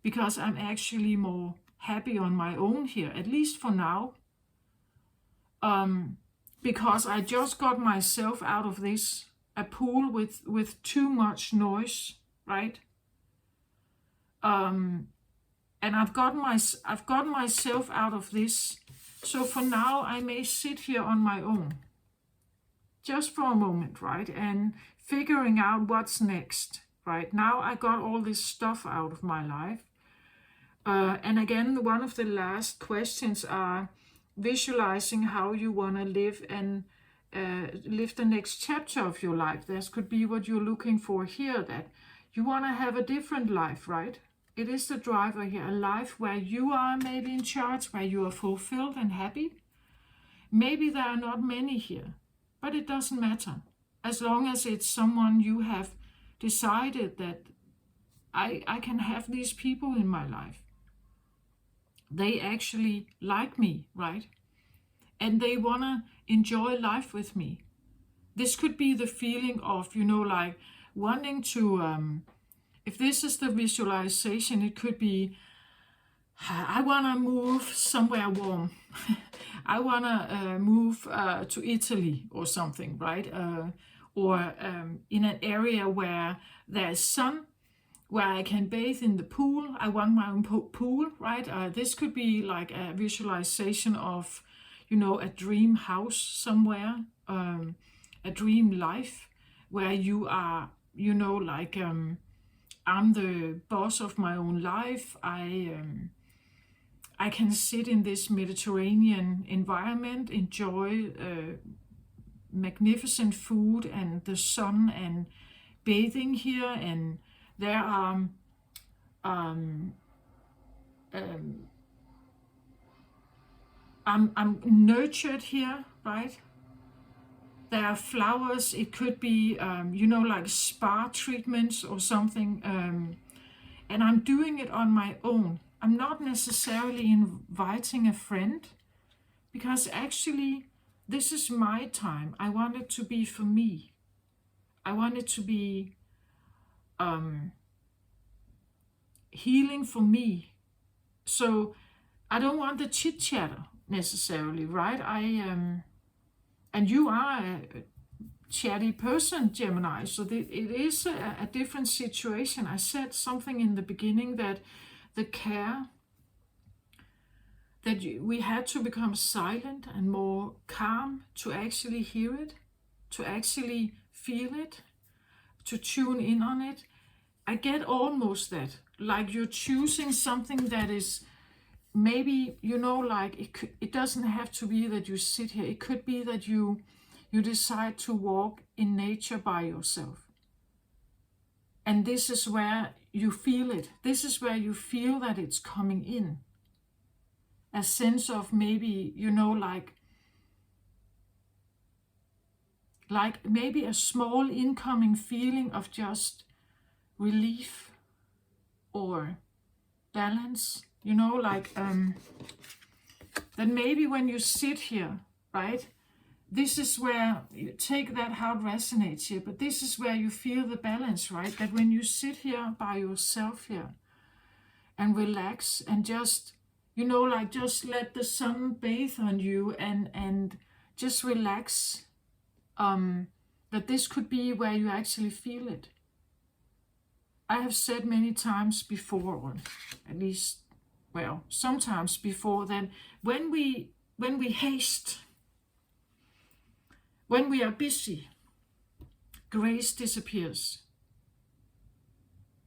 because I'm actually more happy on my own here, at least for now, because I just got myself out of this, a pool with too much noise, right? And I've got myself out of this. So for now, I may sit here on my own, just for a moment, right? And figuring out what's next, right? Now I got all this stuff out of my life. And again, one of the last questions are visualizing how you want to live and live the next chapter of your life. This could be what you're looking for here, that you want to have a different life, right? It is the driver here, a life where you are maybe in charge, where you are fulfilled and happy. Maybe there are not many here, but it doesn't matter. As long as it's someone you have decided that I can have these people in my life. They actually like me, right? And they want to enjoy life with me. This could be the feeling of, like wanting to, if this is the visualization, it could be, I want to move somewhere warm. I want to move to Italy or something, right? Or in an area where there's sun, where I can bathe in the pool. I want my own pool, right? This could be like a visualization of, a dream house somewhere, a dream life where you are, I'm the boss of my own life. I can sit in this Mediterranean environment, enjoy magnificent food and the sun and bathing here, and there are I'm nurtured here, right? There are flowers. It could be like spa treatments or something, and I'm doing it on my own. I'm not necessarily inviting a friend, because actually this is my time. I want it to be for me. I want it to be healing for me. So I don't want the chit chatter necessarily, right? And you are a chatty person, Gemini, so it is a different situation. I said something in the beginning that the care, that we had to become silent and more calm to actually hear it, to actually feel it, to tune in on it. I get almost that, like you're choosing something that is maybe, like it doesn't have to be that you sit here. It could be that you decide to walk in nature by yourself. And this is where you feel it. This is where you feel that it's coming in. A sense of maybe, like like maybe a small incoming feeling of just relief or balance, you know, like that maybe when you sit here, right, this is where you take that how it resonates here, but this is where you feel the balance, right? That when you sit here by yourself here and relax and just, you know, like just let the sun bathe on you and just relax, that this could be where you actually feel it. I have said many times before, or at least, well, sometimes before, that when we haste, when we are busy, grace disappears.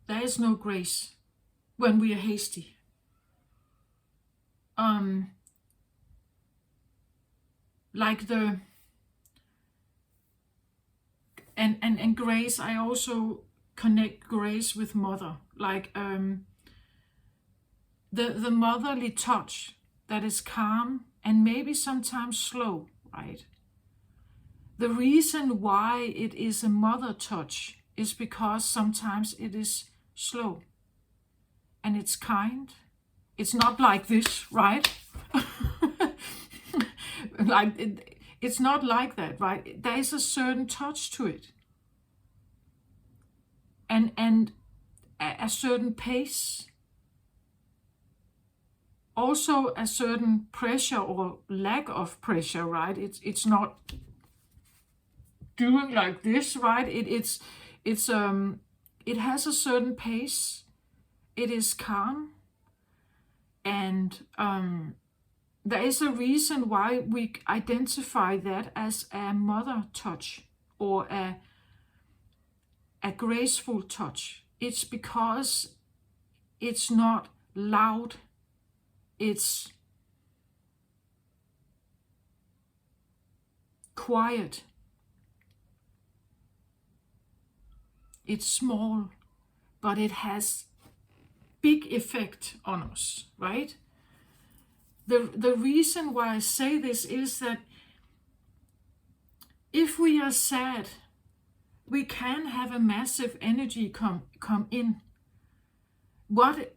There is no grace when we are hasty. Like the and grace, I also connect grace with mother, like the motherly touch that is calm and maybe sometimes slow, right? The reason why it is a mother touch is because sometimes it is slow and it's kind. It's not like this, right? It's not like that, right? There is a certain touch to it, and a certain pace, also a certain pressure or lack of pressure, right? It's not doing like this, right? It has a certain pace. It is calm, and there is a reason why we identify that as a mother touch or a graceful touch. It's because it's not loud. It's quiet. It's small, but it has big effect on us, right? The reason why I say this is that if we are sad, we can have a massive energy come in.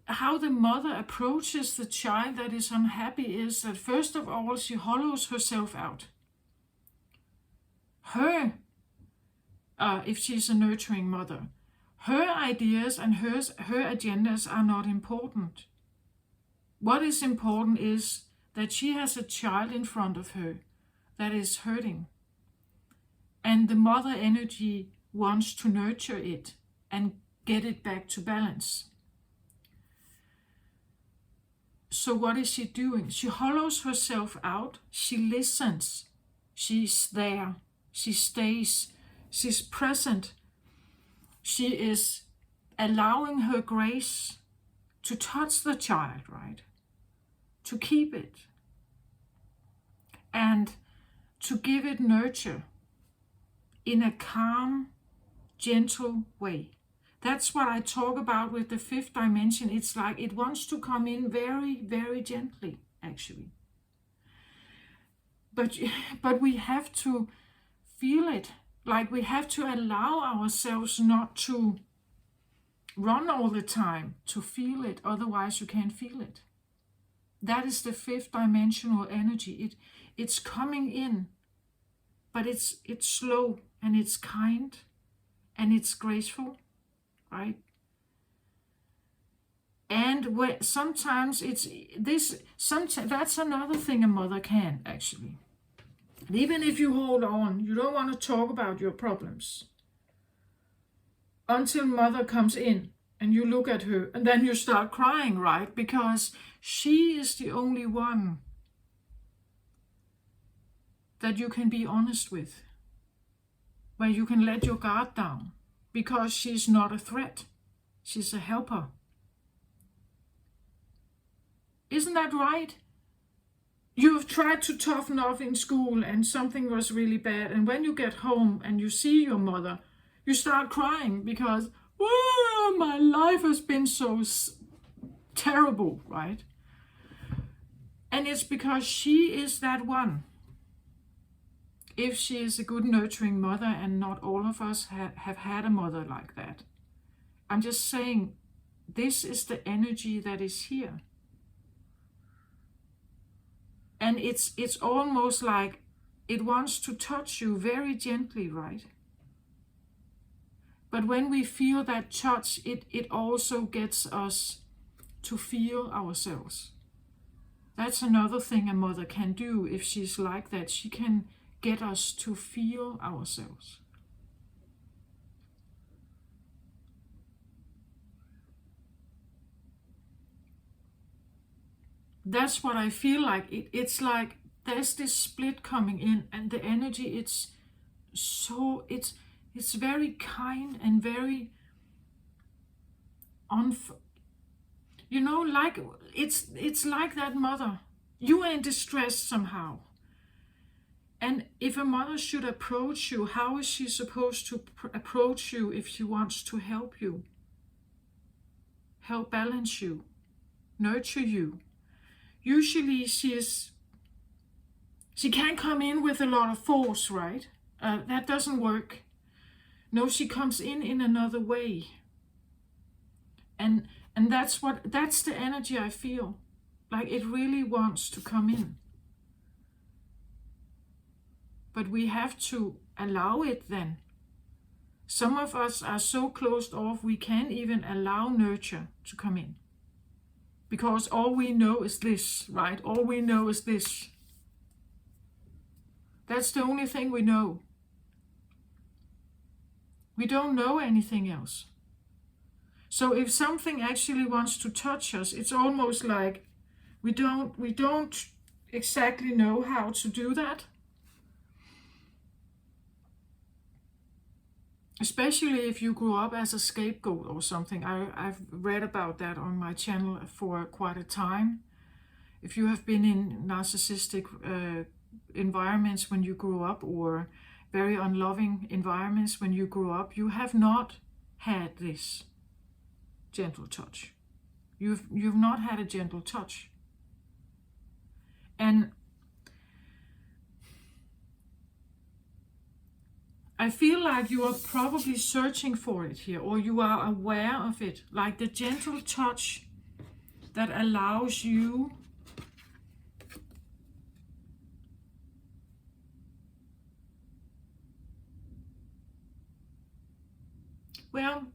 How the mother approaches the child that is unhappy is that first of all she hollows herself out. Her, if she's a nurturing mother, her ideas and her agendas are not important. What is important is that she has a child in front of her that is hurting, and the mother energy wants to nurture it and get it back to balance. So what is she doing? She hollows herself out. She listens. She's there. She stays. She's present. She is allowing her grace to touch the child, right? To keep it and to give it nurture in a calm, gentle way. That's what I talk about with the fifth dimension. It's like it wants to come in very, very gently, actually. But we have to feel it. Like we have to allow ourselves not to run all the time to feel it. Otherwise, you can't feel it. That is the fifth dimensional energy. It's coming in, but it's slow and it's kind and it's graceful, right? And sometimes that's another thing a mother can actually. And even if you hold on, you don't want to talk about your problems until mother comes in and you look at her and then you start crying, right? Because she is the only one that you can be honest with, where you can let your guard down, because she's not a threat. She's a helper. Isn't that right? You've tried to toughen up in school and something was really bad, and when you get home and you see your mother, you start crying because, oh, my life has been so terrible, right? And it's because she is that one. if she is a good nurturing mother, and not all of us have had a mother like that. I'm just saying, this is the energy that is here. And it's almost like it wants to touch you very gently, right? But when we feel that touch, it also gets us to feel ourselves. That's another thing a mother can do if she's like that. She can get us to feel ourselves. That's what I feel like. It's like there's this split coming in, and the energy, it's very kind and very like it's like that mother. You are in distress somehow. And if a mother should approach you, how is she supposed to approach you if she wants to help you? Help balance you, nurture you. Usually she can't come in with a lot of force, right? That doesn't work. No, she comes in another way. And that's the energy I feel. Like it really wants to come in. But we have to allow it then. Some of us are so closed off we can't even allow nurture to come in. Because all we know is this, right? All we know is this. That's the only thing we know. We don't know anything else. So if something actually wants to touch us, it's almost like we don't exactly know how to do that. Especially if you grew up as a scapegoat or something. I've read about that on my channel for quite a time. If you have been in narcissistic environments when you grew up, or very unloving environments when you grew up, you have not had this gentle touch. You've not had a gentle touch. And I feel like you are probably searching for it here, or you are aware of it, like the gentle touch that allows you well,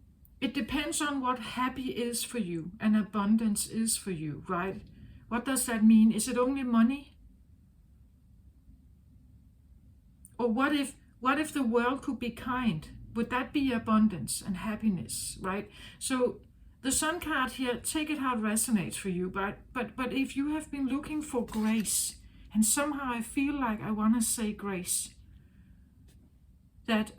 it depends on what happy is for you and abundance is for you, right? What does that mean? Is it only money? Or what if the world could be kind? Would that be abundance and happiness, right? So the Sun card here, take it how it resonates for you. But if you have been looking for grace, and somehow I feel like I want to say grace, that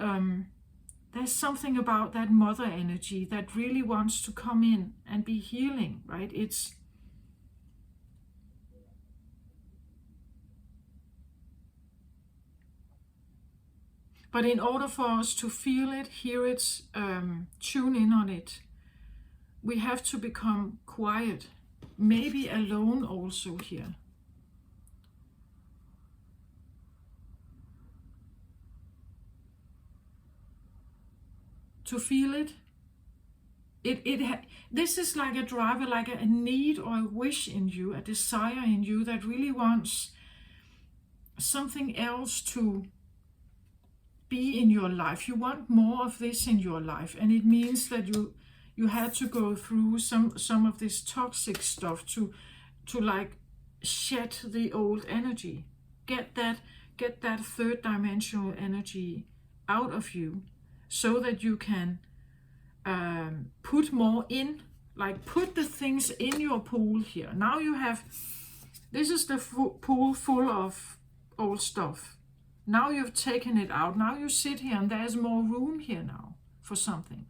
there's something about that mother energy that really wants to come in and be healing, right? But in order for us to feel it, hear it, tune in on it, we have to become quiet, maybe alone also here. To feel it. This is like a driver, like a need or a wish in you, a desire in you that really wants something else to be in your life. You want more of this in your life, and it means that you had to go through some of this toxic stuff to like shed the old energy, get that third dimensional energy out of you, so that you can put more in, like put the things in your pool here. Now you have, this is the pool full of old stuff. Now you've taken it out. Now you sit here and there's more room here now for something.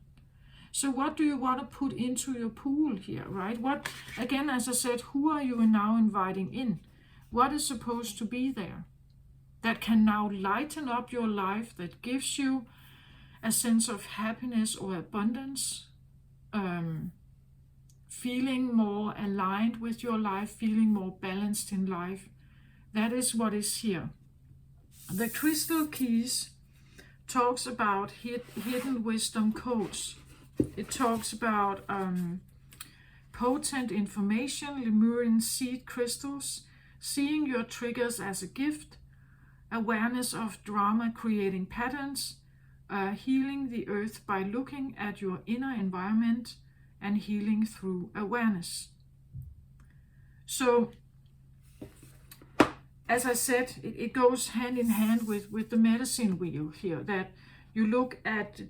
So what do you want to put into your pool here, right? What, again, as I said, who are you now inviting in? What is supposed to be there that can now lighten up your life, that gives you a sense of happiness or abundance, feeling more aligned with your life, feeling more balanced in life? That is what is here. The crystal keys talks about hidden wisdom codes. It talks about potent information, Lemurian seed crystals, seeing your triggers as a gift, awareness of drama creating patterns, healing the earth by looking at your inner environment, and healing through awareness. So, as I said, it goes hand in hand with the medicine wheel here, that you look at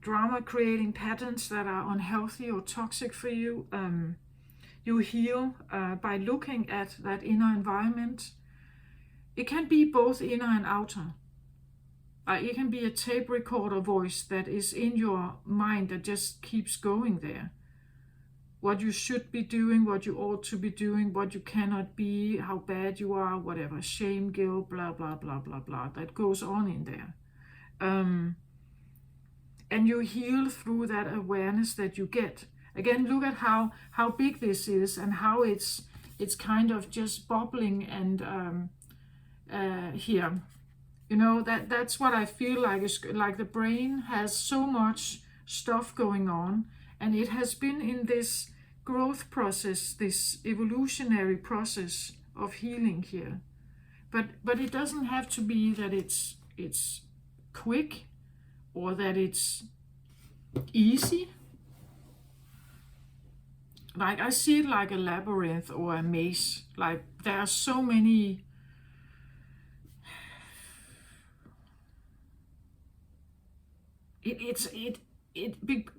drama creating patterns that are unhealthy or toxic for you. You heal by looking at that inner environment. It can be both inner and outer. It can be a tape recorder voice that is in your mind that just keeps going there. What you should be doing, what you ought to be doing, what you cannot be, how bad you are, whatever, shame, guilt, blah, blah, blah, blah, blah, that goes on in there. And you heal through that awareness that you get. Again, look at how big this is and how it's kind of just bubbling and here. You know, that's what I feel like. Is like the brain has so much stuff going on, and it has been in this growth process, this evolutionary process of healing here. But it doesn't have to be that it's quick or that it's easy. Like, I see it like a labyrinth or a maze. Like, there are so many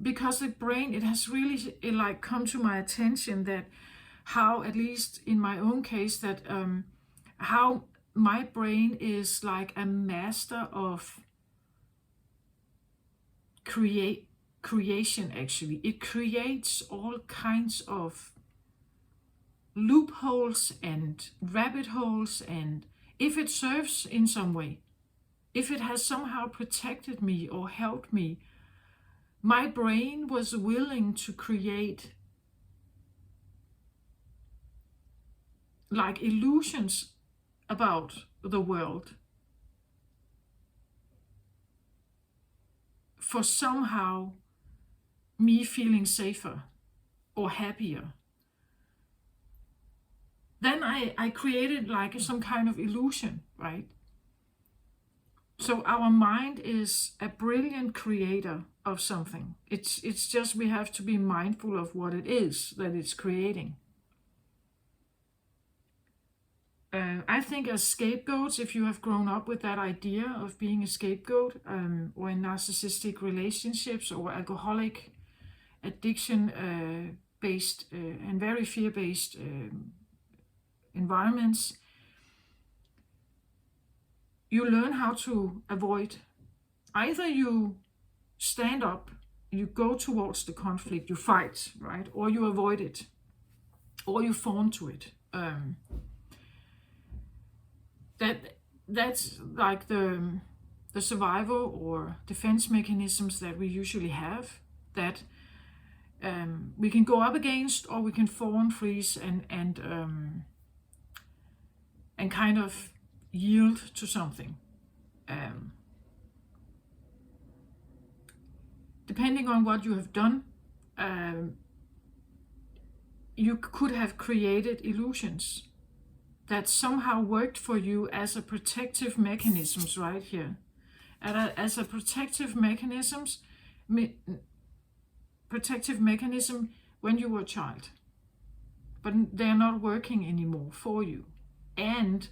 because the brain, it has really like come to my attention that how, at least in my own case, that how my brain is like a master of creation. Actually, it creates all kinds of loopholes and rabbit holes, and if it serves in some way, if it has somehow protected me or helped me, my brain was willing to create like illusions about the world for somehow me feeling safer or happier. Then I created like some kind of illusion, right? So our mind is a brilliant creator of something. It's just we have to be mindful of what it is that it's creating. I think as scapegoats, if you have grown up with that idea of being a scapegoat, or in narcissistic relationships or alcoholic addiction based and very fear-based environments, you learn how to avoid. Either you stand up, you go towards the conflict, you fight, right? Or you avoid it, or you fawn to it. That's like the survival or defense mechanisms that we usually have, that we can go up against, or we can fawn, freeze, and kind of yield to something. Depending on what you have done, you could have created illusions that somehow worked for you as a protective mechanisms right here. As a protective mechanism when you were a child. But they're not working anymore for you. And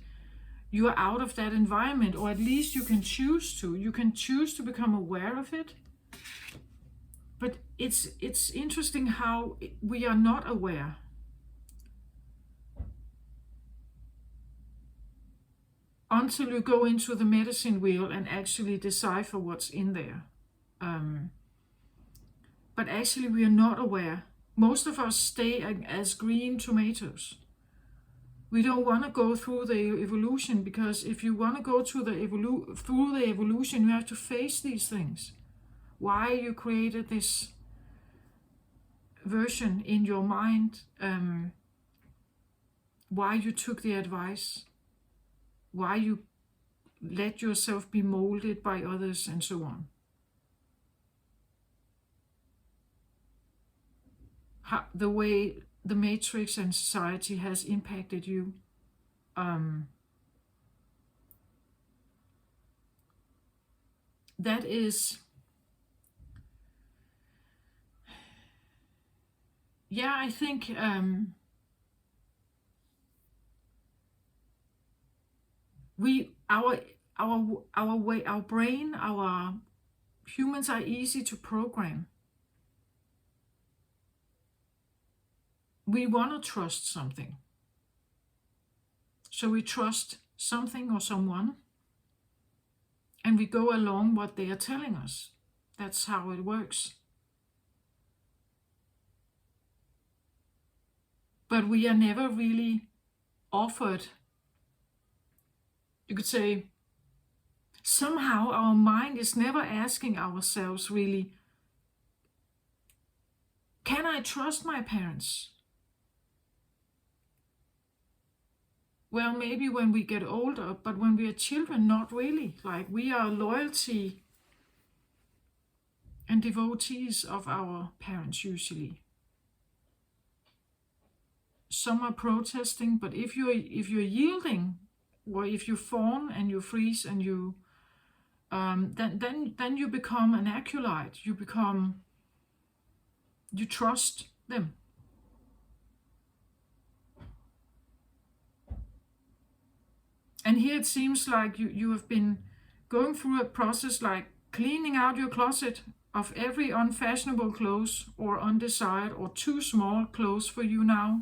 you are out of that environment, or at least you can choose to. You can choose to become aware of it. But it's interesting how we are not aware. Until you go into the medicine wheel and actually decipher what's in there. But actually we are not aware. Most of us stay as green tomatoes. We don't want to go through the evolution, because if you want to go through the evolution, you have to face these things. Why you created this version in your mind, why you took the advice, why you let yourself be molded by others and so on. The way the matrix and society has impacted you. That is, yeah, I think our brain, our humans are easy to program. We want to trust something. So we trust something or someone, and we go along what they are telling us. That's how it works. But we are never really offered, you could say, somehow our mind is never asking ourselves really, can I trust my parents? Well, maybe when we get older, but when we are children, not really. Like, we are loyalty and devotees of our parents usually. Some are protesting, but if you're yielding, or if you fawn and you freeze and you then you become an acolyte. You trust them. And here it seems like you have been going through a process like cleaning out your closet of every unfashionable clothes or undesired or too small clothes for you now,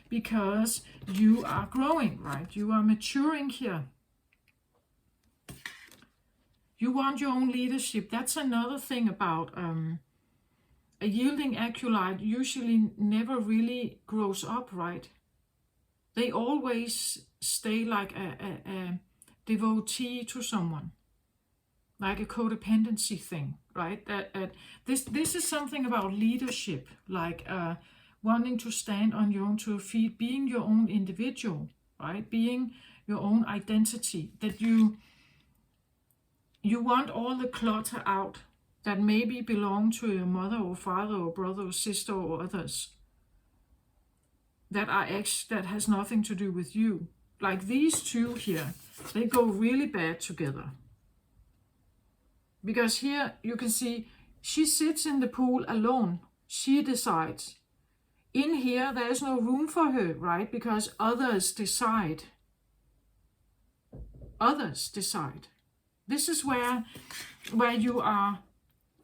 because you are growing, right? You are maturing here. You want your own leadership. That's another thing about a yielding acolyte usually never really grows up, right? They always stay like a devotee to someone, like a codependency thing, right? This is something about leadership, like wanting to stand on your own 2 feet, being your own individual, right? Being your own identity, that you want all the clutter out that maybe belong to your mother or father or brother or sister or others that has nothing to do with you. Like these two here, they go really bad together. Because here you can see she sits in the pool alone. She decides. In here, there is no room for her, right? Because others decide. Others decide. This is where you are,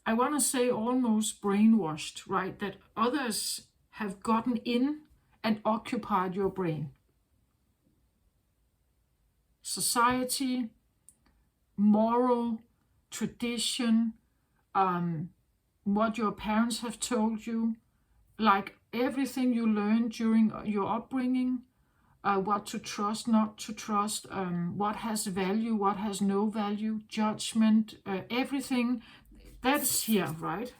I want to say, almost brainwashed, right? That others have gotten in and occupied your brain. Society, moral, tradition, what your parents have told you, like everything you learned during your upbringing, what to trust, not to trust, what has value, what has no value, judgment, everything that's here, right?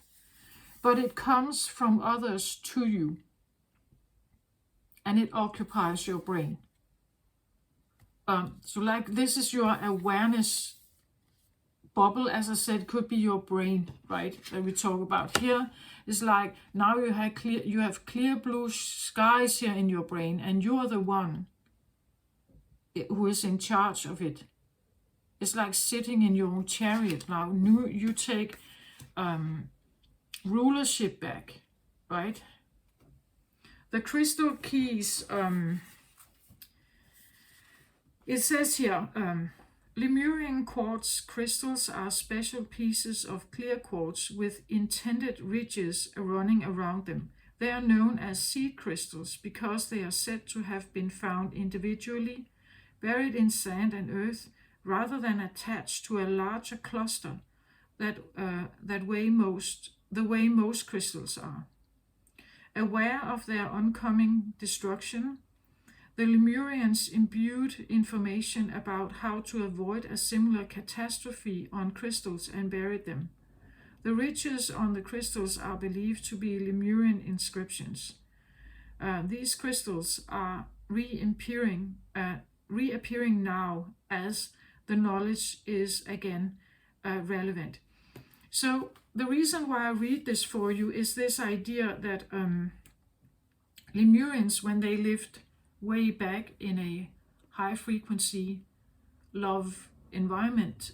But it comes from others to you, and it occupies your brain. So like this is your awareness bubble, as I said, could be your brain, right? That we talk about here. It's like now you have clear blue skies here in your brain, and you are the one who is in charge of it. It's like sitting in your own chariot now. You take rulership back, right? The crystal keys, it says here, Lemurian quartz crystals are special pieces of clear quartz with indented ridges running around them. They are known as seed crystals because they are said to have been found individually, buried in sand and earth, rather than attached to a larger cluster the way most crystals are. Aware of their oncoming destruction, the Lemurians imbued information about how to avoid a similar catastrophe on crystals and buried them. The ridges on the crystals are believed to be Lemurian inscriptions. These crystals are reappearing now as the knowledge is again relevant. So the reason why I read this for you is this idea that Lemurians, when they lived way back in a high frequency love environment,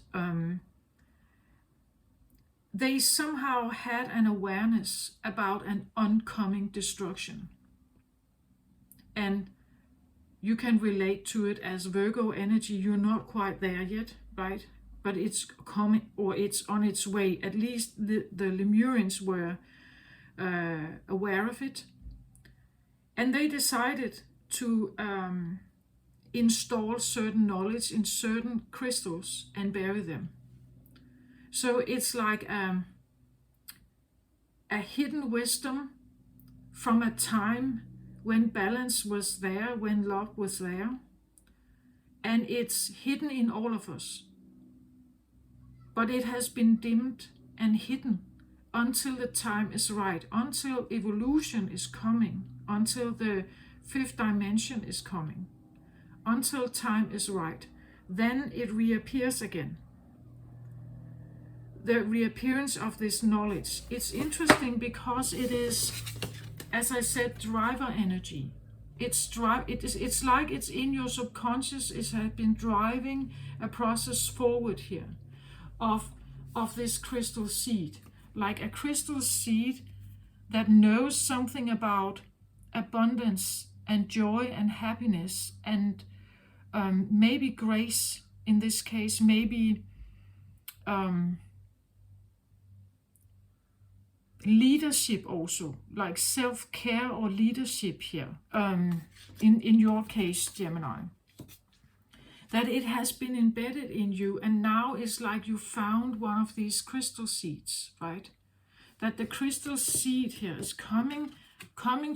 they somehow had an awareness about an oncoming destruction. And you can relate to it as Virgo energy. You're not quite there yet, right? But it's coming, or it's on its way. At least the Lemurians were aware of it. And they decided to install certain knowledge in certain crystals and bury them. So it's like a hidden wisdom from a time when balance was there, when love was there. And it's hidden in all of us. But it has been dimmed and hidden until the time is right, until evolution is coming, until the fifth dimension is coming, until time is right. Then it reappears again. The reappearance of this knowledge. It's interesting because it is, as I said, driver energy. It's like it's in your subconscious. It has been driving a process forward here of this crystal seed, like a crystal seed that knows something about abundance and joy and happiness and maybe grace in this case, maybe leadership also, like self-care or leadership here, in your case, Gemini. That it has been embedded in you, and now it's like you found one of these crystal seeds, right? That the crystal seed here is coming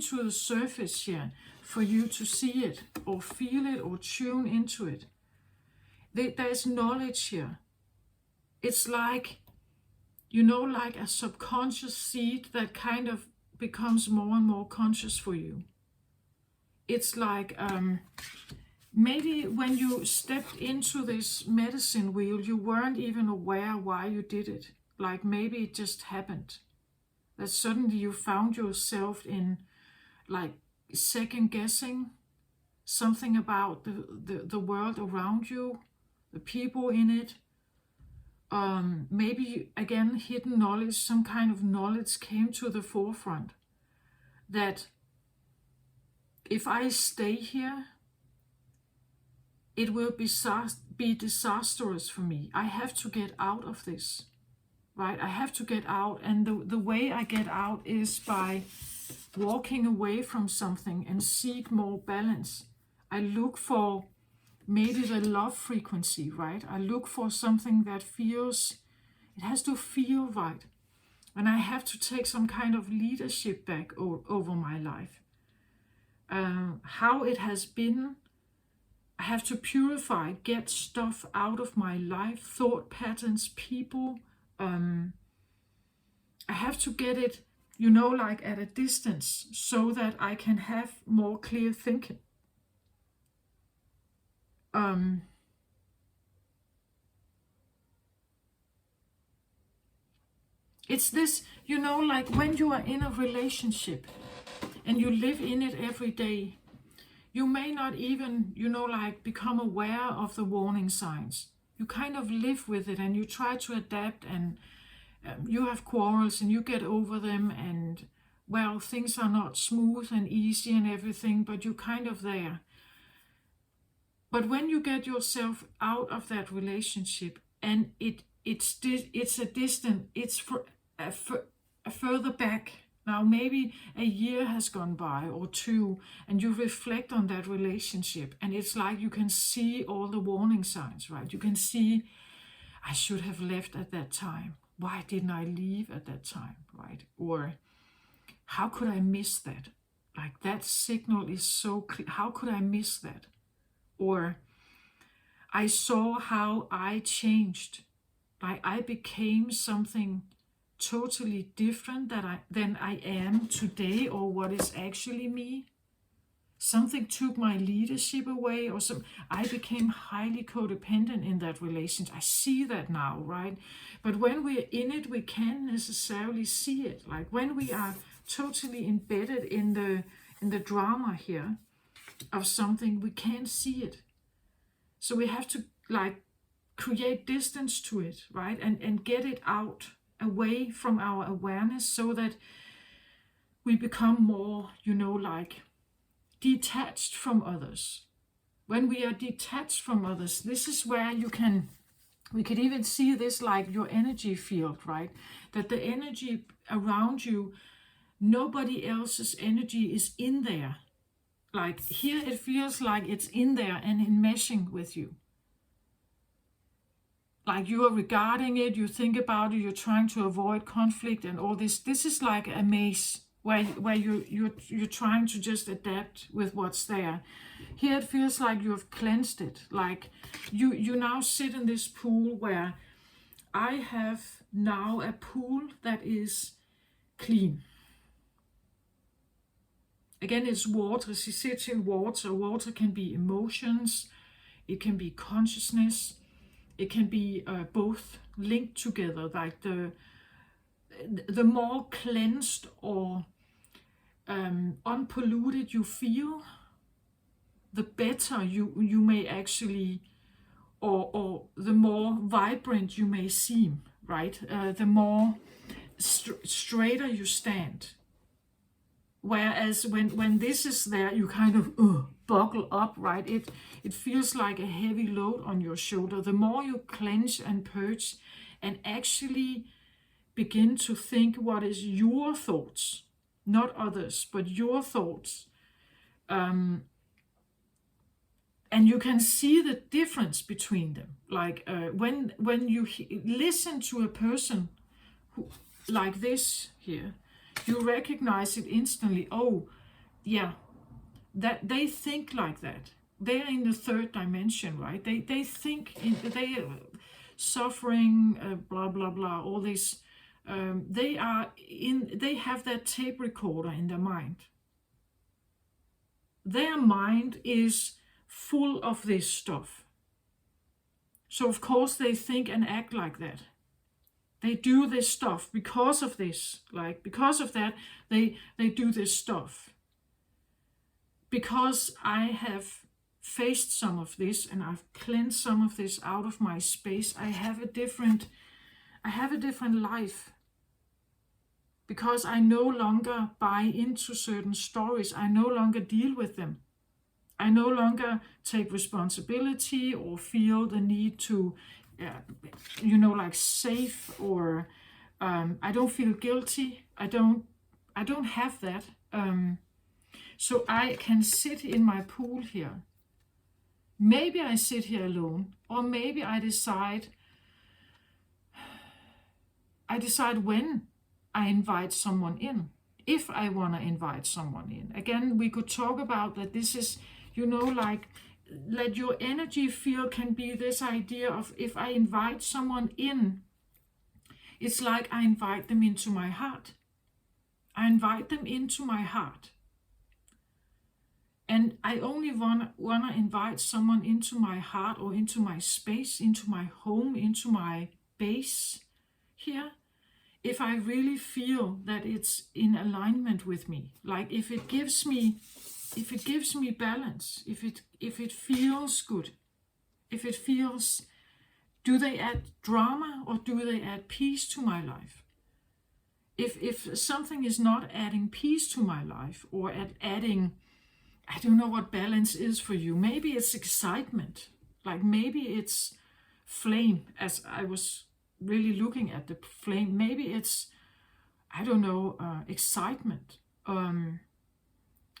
to the surface here for you to see it or feel it or tune into it. There's knowledge here. It's like, like a subconscious seed that kind of becomes more and more conscious for you. It's like maybe when you stepped into this medicine wheel, you weren't even aware why you did it. Like maybe it just happened. That suddenly you found yourself in like second guessing something about the world around you, the people in it. Maybe again hidden knowledge, some kind of knowledge came to the forefront that if I stay here, it will be disastrous for me. I have to get out of this, right? I have to get out, and the way I get out is by walking away from something and seek more balance. I look for maybe the love frequency, right? I look for something that it has to feel right. And I have to take some kind of leadership back over my life. How it has been, I have to purify, get stuff out of my life, thought patterns, people. I have to get it, like at a distance so that I can have more clear thinking. It's this, like when you are in a relationship and you live in it every day, you may not even, like become aware of the warning signs. You kind of live with it and you try to adapt, and you have quarrels and you get over them, and well, things are not smooth and easy and everything, but you're kind of there. But when you get yourself out of that relationship and it's a distant, it's further back. Now maybe a year has gone by or two, and you reflect on that relationship, and it's like you can see all the warning signs, right? You can see, I should have left at that time. Why didn't I leave at that time, right? Or how could I miss that? Like that signal is so clear. How could I miss that? Or I saw how I changed. Like I became something totally different than I am today, or what is actually me. Something took my leadership away, or some I became highly codependent in that relationship. I see that now, right? But when we're in it, we can't necessarily see it. Like when we are totally embedded in the drama here of something, we can't see it. So we have to like create distance to it, right? And get it out away from our awareness so that we become more, like detached from others. When we are detached from others, this is where we could even see this like your energy field, right? That the energy around you, nobody else's energy is in there. Like here it feels like it's in there and enmeshing with you. Like you are regarding it, you think about it, you're trying to avoid conflict and all this. This is like a maze where you're trying to just adapt with what's there. Here it feels like you have cleansed it. Like you now sit in this pool where I have now a pool that is clean. Again, it's water. She sits in water. Water can be emotions, it can be consciousness, it can be both linked together. Like the more cleansed or unpolluted you feel, the better you may actually, or the more vibrant you may seem, right? The more straighter you stand. Whereas when this is there, you kind of buckle up, right? It feels like a heavy load on your shoulder. The more you clench and purge and actually begin to think what is your thoughts, not others, but your thoughts. And you can see the difference between them. Like when you listen to a person who, like this here, you recognize it instantly. Oh, yeah, that they think like that. They're in the third dimension, right? They think they suffering, blah blah blah, all this. They have that tape recorder in their mind. Their mind is full of this stuff. So of course they think and act like that. They do this stuff because of this. Like because of that, they do this stuff. Because I have faced some of this and I've cleansed some of this out of my space, I have a different life. Because I no longer buy into certain stories. I no longer deal with them. I no longer take responsibility or feel the need to, like save, or I don't feel guilty. I don't have that. So I can sit in my pool here. Maybe I sit here alone, or maybe I decide when I invite someone in. If I want to invite someone in. Again, we could talk about that this is, like, let your energy feel can be this idea of if I invite someone in, it's like I invite them into my heart. I invite them into my heart. And I only want to invite someone into my heart or into my space, into my home, into my base here, if I really feel that it's in alignment with me. Like if it gives me balance, if it feels good, if it feels, do they add drama or do they add peace to my life? If something is not adding peace to my life, or adding, I don't know what balance is for you. Maybe it's excitement. Like maybe it's flame, as I was really looking at the flame. Maybe it's, I don't know, excitement.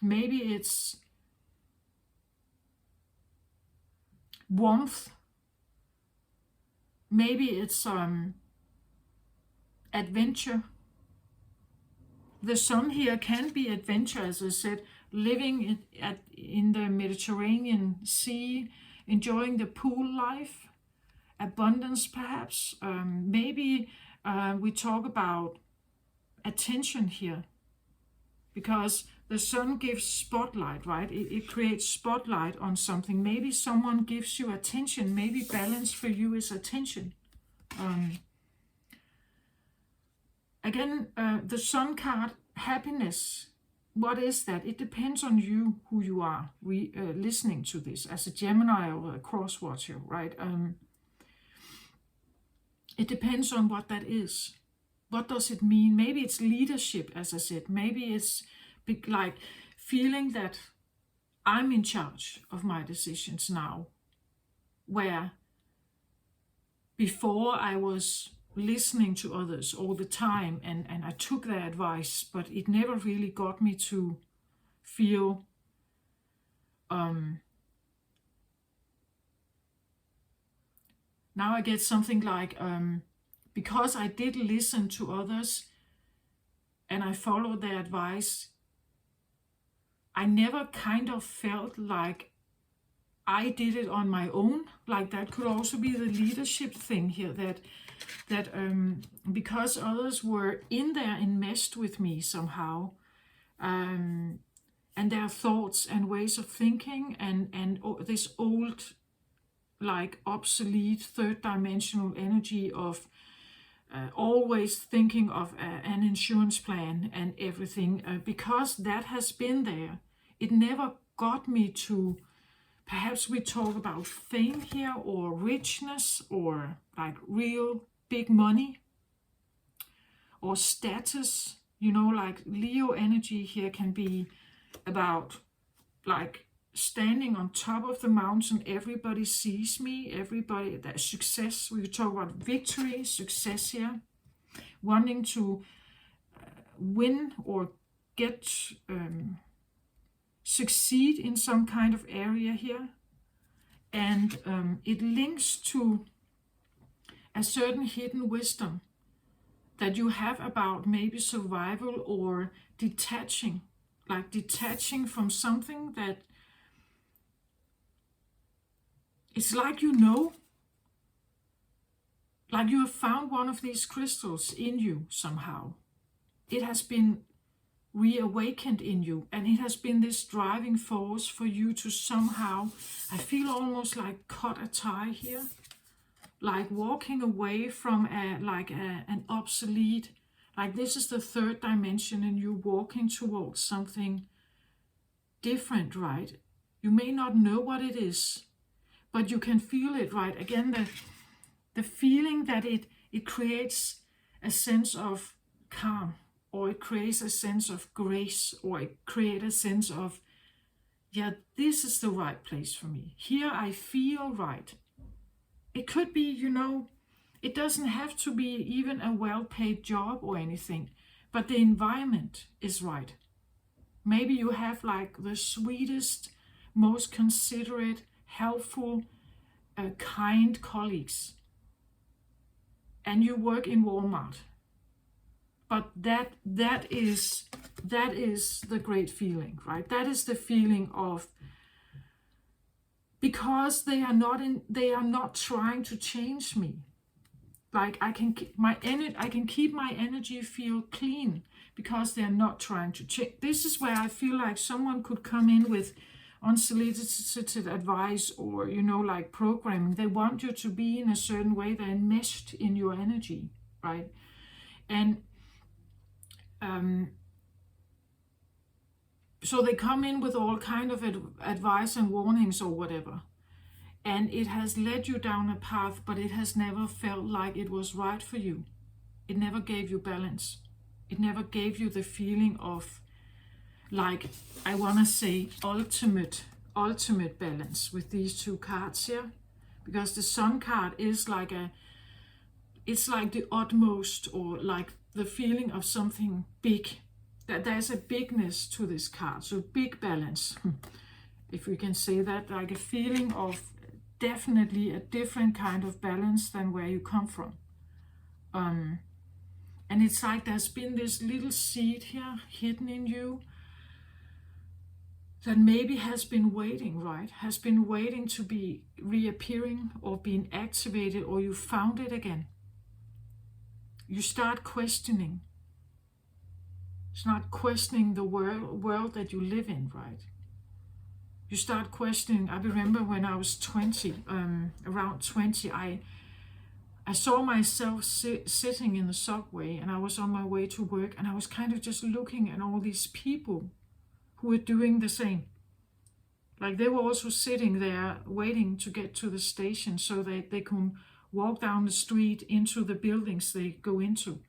Maybe it's warmth. Maybe it's adventure. The sun here can be adventure, as I said, living in the Mediterranean Sea, enjoying the pool life, abundance perhaps. Maybe we talk about attention here, because the sun gives spotlight, right? It creates spotlight on something. Maybe someone gives you attention. Maybe balance for you is attention. Again, the sun card, happiness. What is that? It depends on you, who you are listening to this, as a Gemini or a cross watcher, right? It depends on what that is. What does it mean? Maybe it's leadership, as I said. Maybe it's like feeling that I'm in charge of my decisions now, where before I was listening to others all the time and I took their advice, but it never really got me to feel now I get something like because I did listen to others and I followed their advice, I never kind of felt like I did it on my own. Like that could also be the leadership thing here, that because others were in there enmeshed with me somehow, and their thoughts and ways of thinking and this old, like obsolete third dimensional energy of always thinking of an insurance plan and everything, because that has been there, it never got me to, perhaps we talk about fame here, or richness, or like real big money, or status. You know, like Leo energy here can be about like standing on top of the mountain. Everybody sees me, everybody, that success. We talk about victory, success here, wanting to win or get succeed in some kind of area here. And it links to a certain hidden wisdom that you have about maybe survival or detaching, like detaching from something that it's like, you know, like you have found one of these crystals in you somehow. It has been reawakened in you, and it has been this driving force for you to somehow, I feel almost like cut a tie here, like walking away from an obsolete, like this is the third dimension and you walking towards something different, right? You may not know what it is, but you can feel it, right? Again, the feeling that it creates a sense of calm, or it creates a sense of grace, or it creates a sense of, yeah, this is the right place for me. Here I feel right. It could be, you know, it doesn't have to be even a well-paid job or anything, but the environment is right. Maybe you have like the sweetest, most considerate, helpful, kind colleagues, and you work in Walmart. But that is the great feeling, right? That is the feeling of, because they are not trying to change me. Like I can keep my energy feel clean because they are not trying to change. This is where I feel like someone could come in with unsolicited advice, or, you know, like programming. They want you to be in a certain way. They're enmeshed in your energy, right? And so they come in with all kind of advice and warnings or whatever, and it has led you down a path, but it has never felt like it was right for you. It never gave you balance. It never gave you the feeling of, like, I want to say ultimate balance with these two cards here, because the Sun card is like it's like the utmost, or like the feeling of something big, that there's a bigness to this card. So big balance, if we can say that, like a feeling of definitely a different kind of balance than where you come from. And it's like there's been this little seed here hidden in you that maybe has been waiting, right? Has been waiting to be reappearing or being activated, or you found it again. You start questioning. start questioning the world that you live in, right? You start questioning. I remember when I was 20, around 20, I saw myself sitting in the subway, and I was on my way to work, and I was kind of just looking at all these people who were doing the same. Like they were also sitting there waiting to get to the station so that they can walk down the street into the buildings they go into.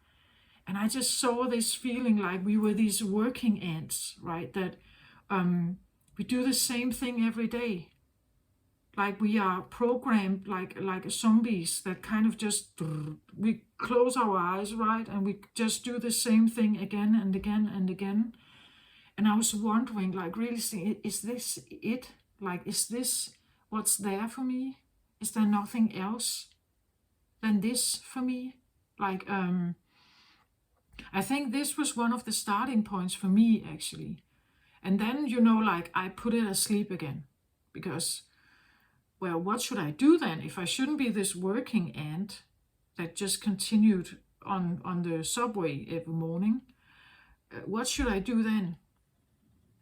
And I just saw this feeling like we were these working ants, right? That we do the same thing every day. Like we are programmed like zombies that kind of just, we close our eyes, right? And we just do the same thing again and again and again. And I was wondering, like, really saying, is this it? Like, is this what's there for me? Is there nothing else than this for me? Like, I think this was one of the starting points for me, actually. And then, like, I put it asleep again. Because, well, what should I do then if I shouldn't be this working ant that just continued on the subway every morning? What should I do then?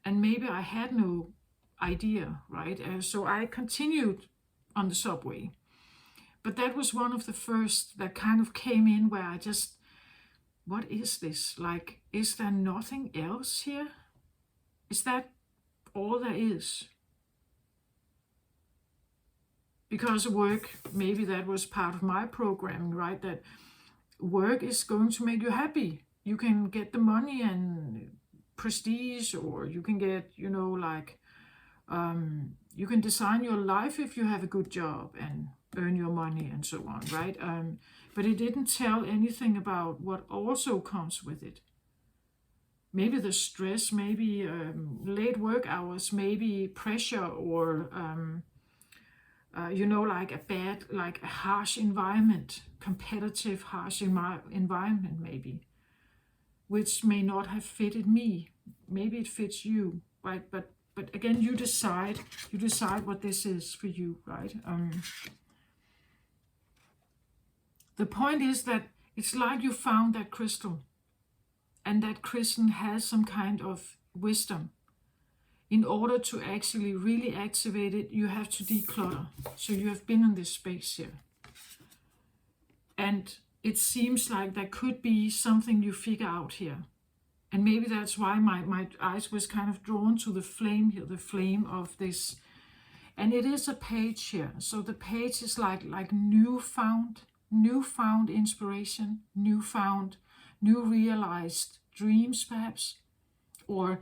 And maybe I had no idea, right? So I continued on the subway. But that was one of the first that kind of came in where I just, what is this? Like, is there nothing else here? Is that all there is? Because work, maybe that was part of my programming, right? That work is going to make you happy. You can get the money and prestige, or you can get, you can design your life if you have a good job and earn your money and so on, right? But it didn't tell anything about what also comes with it. Maybe the stress, maybe late work hours, maybe pressure, or like a harsh environment, competitive, harsh environment, maybe, which may not have fitted me. Maybe it fits you, right? But again, you decide what this is for you, right? The point is that it's like you found that crystal, and that crystal has some kind of wisdom. In order to actually really activate it, you have to declutter. So you have been in this space here. And it seems like there could be something you figure out here. And maybe that's why my eyes was kind of drawn to the flame here, the flame of this. And it is a page here. So the page is like newfound inspiration, new realized dreams perhaps. Or,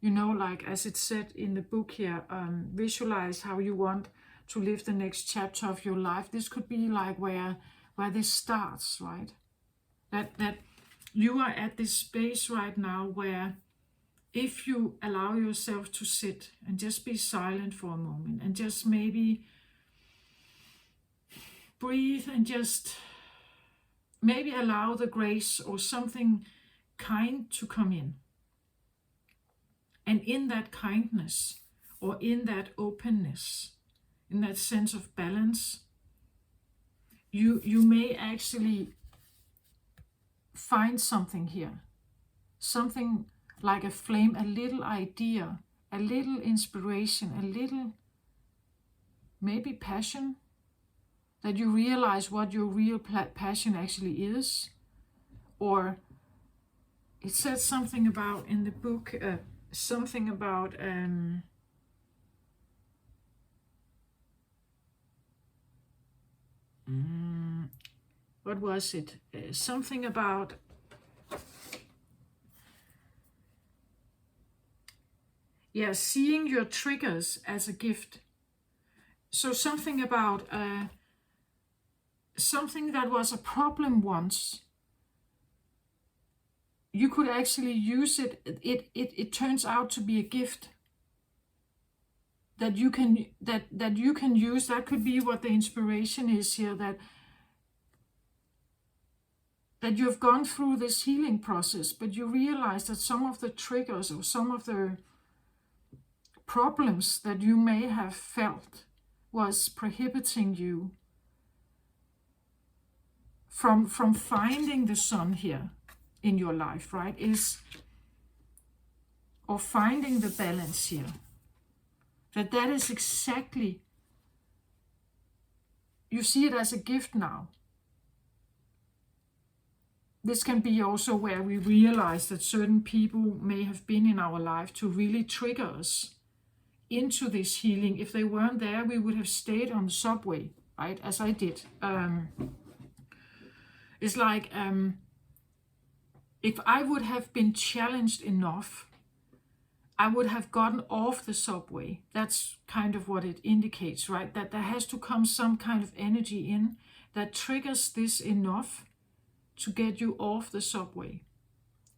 like as it said in the book here, visualize how you want to live the next chapter of your life. This could be like where this starts, right? That you are at this space right now where if you allow yourself to sit and just be silent for a moment and just maybe breathe and just maybe allow the grace or something kind to come in. And in that kindness, or in that openness, in that sense of balance, you may actually find something here. Something like a flame, a little idea, a little inspiration, a little maybe passion, that you realize what your real passion actually is. Or it says something about in the book, something about what was it? Something about seeing your triggers as a gift. So something about something that was a problem once, you could actually use it. It turns out to be a gift that you can use. That could be what the inspiration is here, that you've gone through this healing process, but you realize that some of the triggers or some of the problems that you may have felt was prohibiting you from finding the sun here in your life, right? Is or finding the balance here. That is exactly, you see it as a gift now. This can be also where we realize that certain people may have been in our life to really trigger us into this healing. If they weren't there, we would have stayed on the subway, right? As I did. It's like if I would have been challenged enough, I would have gotten off the subway. That's kind of what it indicates, right? That there has to come some kind of energy in that triggers this enough to get you off the subway.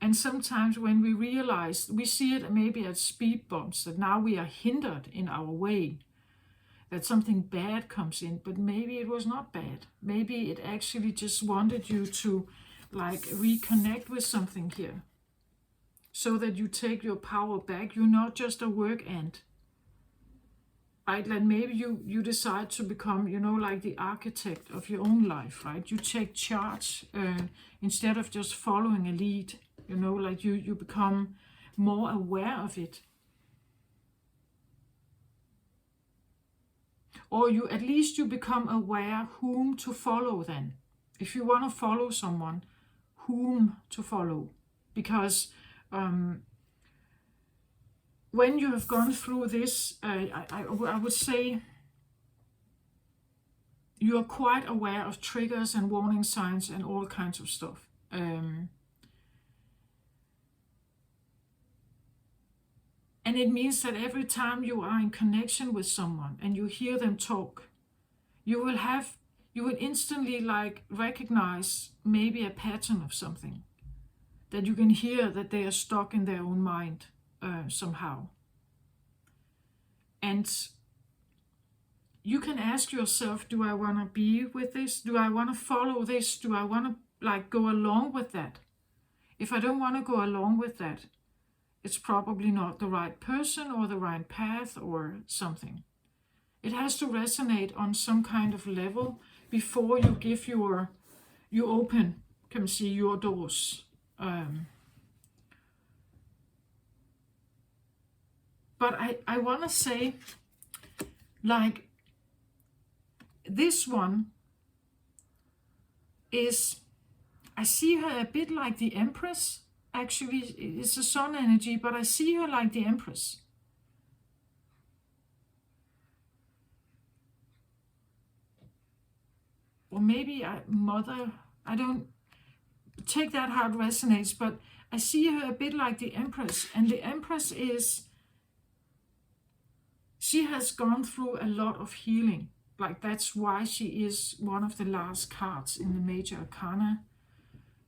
And sometimes when we realize, we see it maybe at speed bumps, that now we are hindered in our way, that something bad comes in, but maybe it was not bad. Maybe it actually just wanted you to like reconnect with something here, so that you take your power back. You're not just a work ant, right? Like maybe you decide to become, like the architect of your own life, right? You take charge instead of just following a lead, like you become more aware of it. Or at least you become aware whom to follow then. If you want to follow someone, whom to follow. Because when you have gone through this, I would say you are quite aware of triggers and warning signs and all kinds of stuff. And it means that every time you are in connection with someone and you hear them talk, you will instantly like recognize maybe a pattern of something. That you can hear that they are stuck in their own mind somehow. And you can ask yourself, do I want to be with this? Do I want to follow this? Do I want to like go along with that? If I don't want to go along with that, it's probably not the right person or the right path or something. It has to resonate on some kind of level before you give you open, can see your doors. But I want to say, like, this one is, I see her a bit like the Empress. Actually, it's a sun energy, but I see her like the Empress. Or maybe Mother, I don't take that how it resonates, but I see her a bit like the Empress. And the Empress she has gone through a lot of healing. Like that's why she is one of the last cards in the Major Arcana.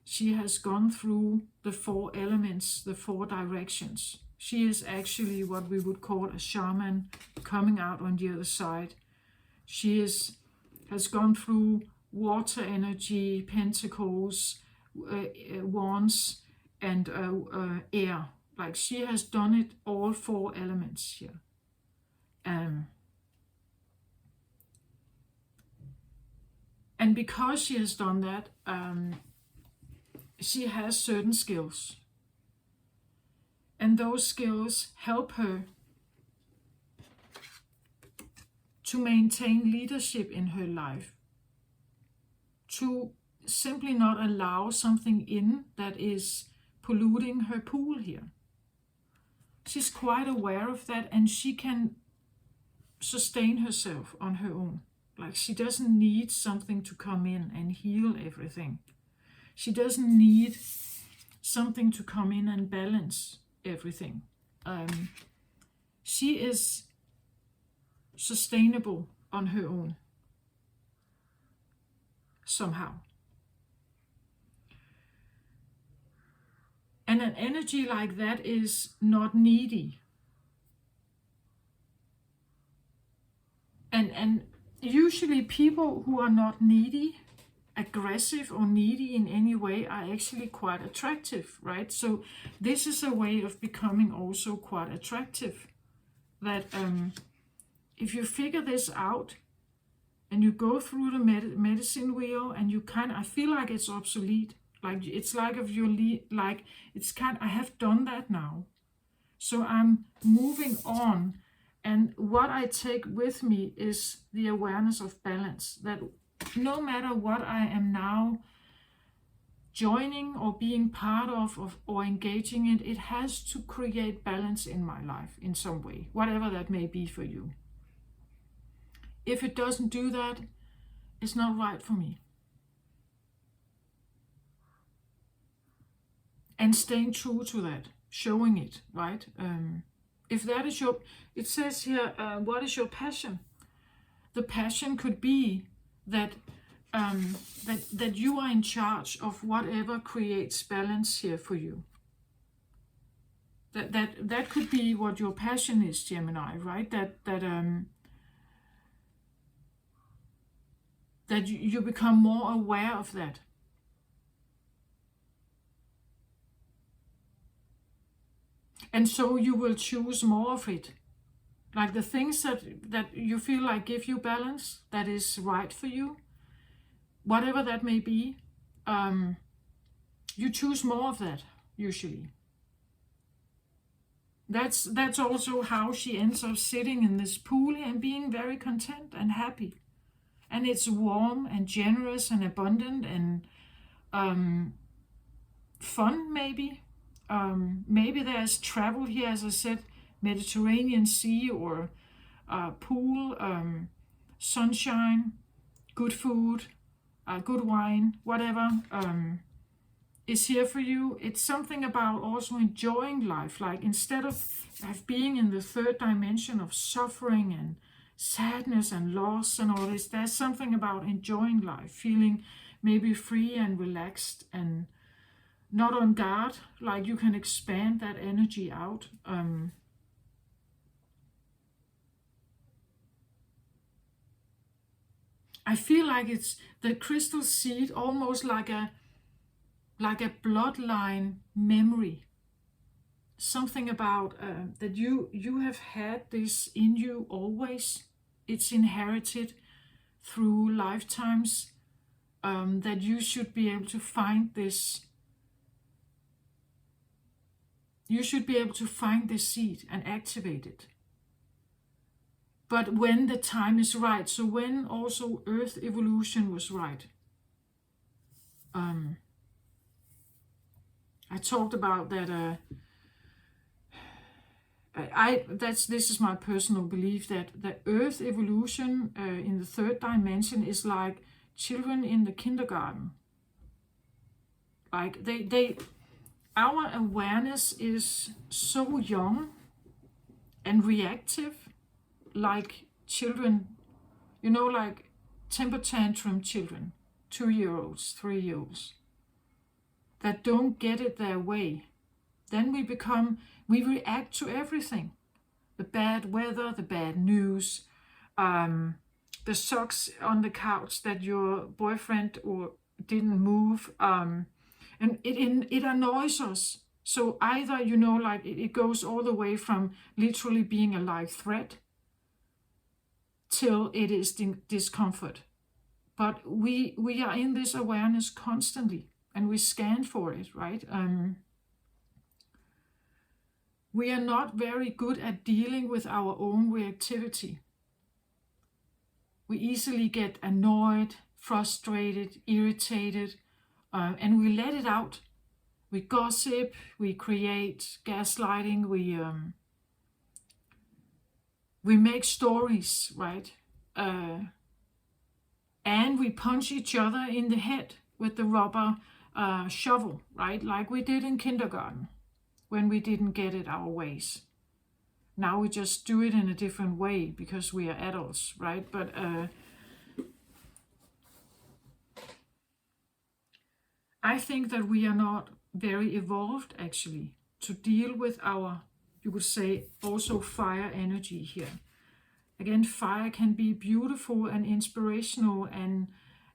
She has gone through the 4 elements, the 4 directions. She is actually what we would call a shaman coming out on the other side. She has gone through water energy, pentacles, wands, and air. Like she has done it all 4 elements here. And because she has done that, she has certain skills. And those skills help her to maintain leadership in her life. To simply not allow something in that is polluting her pool here. She's quite aware of that, and she can sustain herself on her own. Like she doesn't need something to come in and heal everything. She doesn't need something to come in and balance everything. She is sustainable on her own somehow. And an energy like that is not needy. And usually people who are not needy, aggressive or needy in any way are actually quite attractive, right? So this is a way of becoming also quite attractive. That if you figure this out and you go through the medicine wheel and you I feel like it's obsolete. Like it's like if you it's I have done that now. So I'm moving on. And what I take with me is the awareness of balance, that no matter what I am now joining or being part of or engaging in, it has to create balance in my life in some way, whatever that may be for you. If it doesn't do that, it's not right for me. And staying true to that, showing it, right? If that is your, it says here, what is your passion? The passion could be that that you are in charge of whatever creates balance here for you. That could be what your passion is, Gemini, right? That you become more aware of that. And so you will choose more of it. Like the things that you feel like give you balance, that is right for you, whatever that may be, you choose more of that, usually. That's also how she ends up sitting in this pool and being very content and happy. And it's warm and generous and abundant and fun, maybe. Maybe there's travel here, as I said, Mediterranean Sea or pool, sunshine, good food, good wine, whatever is here for you. It's something about also enjoying life. Like instead of being in the third dimension of suffering and sadness and loss and all this, there's something about enjoying life, feeling maybe free and relaxed and not on guard, like you can expand that energy out. I feel like it's the crystal seed, almost like a bloodline memory. Something about that you have had this in you always. It's inherited through lifetimes. That you should be able to find this. You should be able to find this seed and activate it. But when the time is right, so when also Earth evolution was right. I talked about that. This is my personal belief that the Earth evolution in the third dimension is like children in the kindergarten. Like our awareness is so young and reactive, like children, like temper tantrum children, 2-year-olds, 3-year-olds, that don't get it their way. Then we react to everything. The bad weather, the bad news, the socks on the couch that your boyfriend or didn't move, and it annoys us. So either, like it goes all the way from literally being a live threat till it is discomfort. But we are in this awareness constantly, and we scan for it, right? We are not very good at dealing with our own reactivity. We easily get annoyed, frustrated, irritated, and we let it out. We gossip, we create gaslighting, we make stories, right? And we punch each other in the head with the rubber shovel, right? Like we did in kindergarten when we didn't get it our ways. Now we just do it in a different way because we are adults, right? But I think that we are not very evolved actually to deal with our, you could say, also fire energy here. Again, fire can be beautiful and inspirational and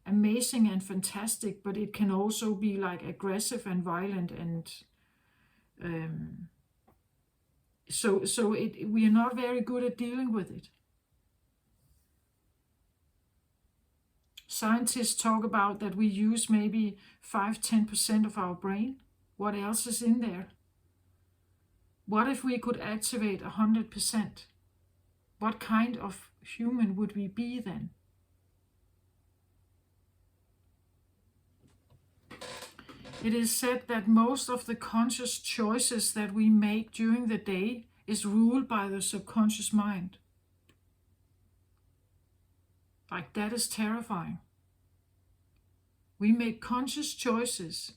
amazing and fantastic, but it can also be like aggressive and violent, and so we are not very good at dealing with it. Scientists talk about that we use maybe 5-10% of our brain. What else is in there? What if we could activate 100%? What kind of human would we be then? It is said that most of the conscious choices that we make during the day is ruled by the subconscious mind. Like, that is terrifying. We make conscious choices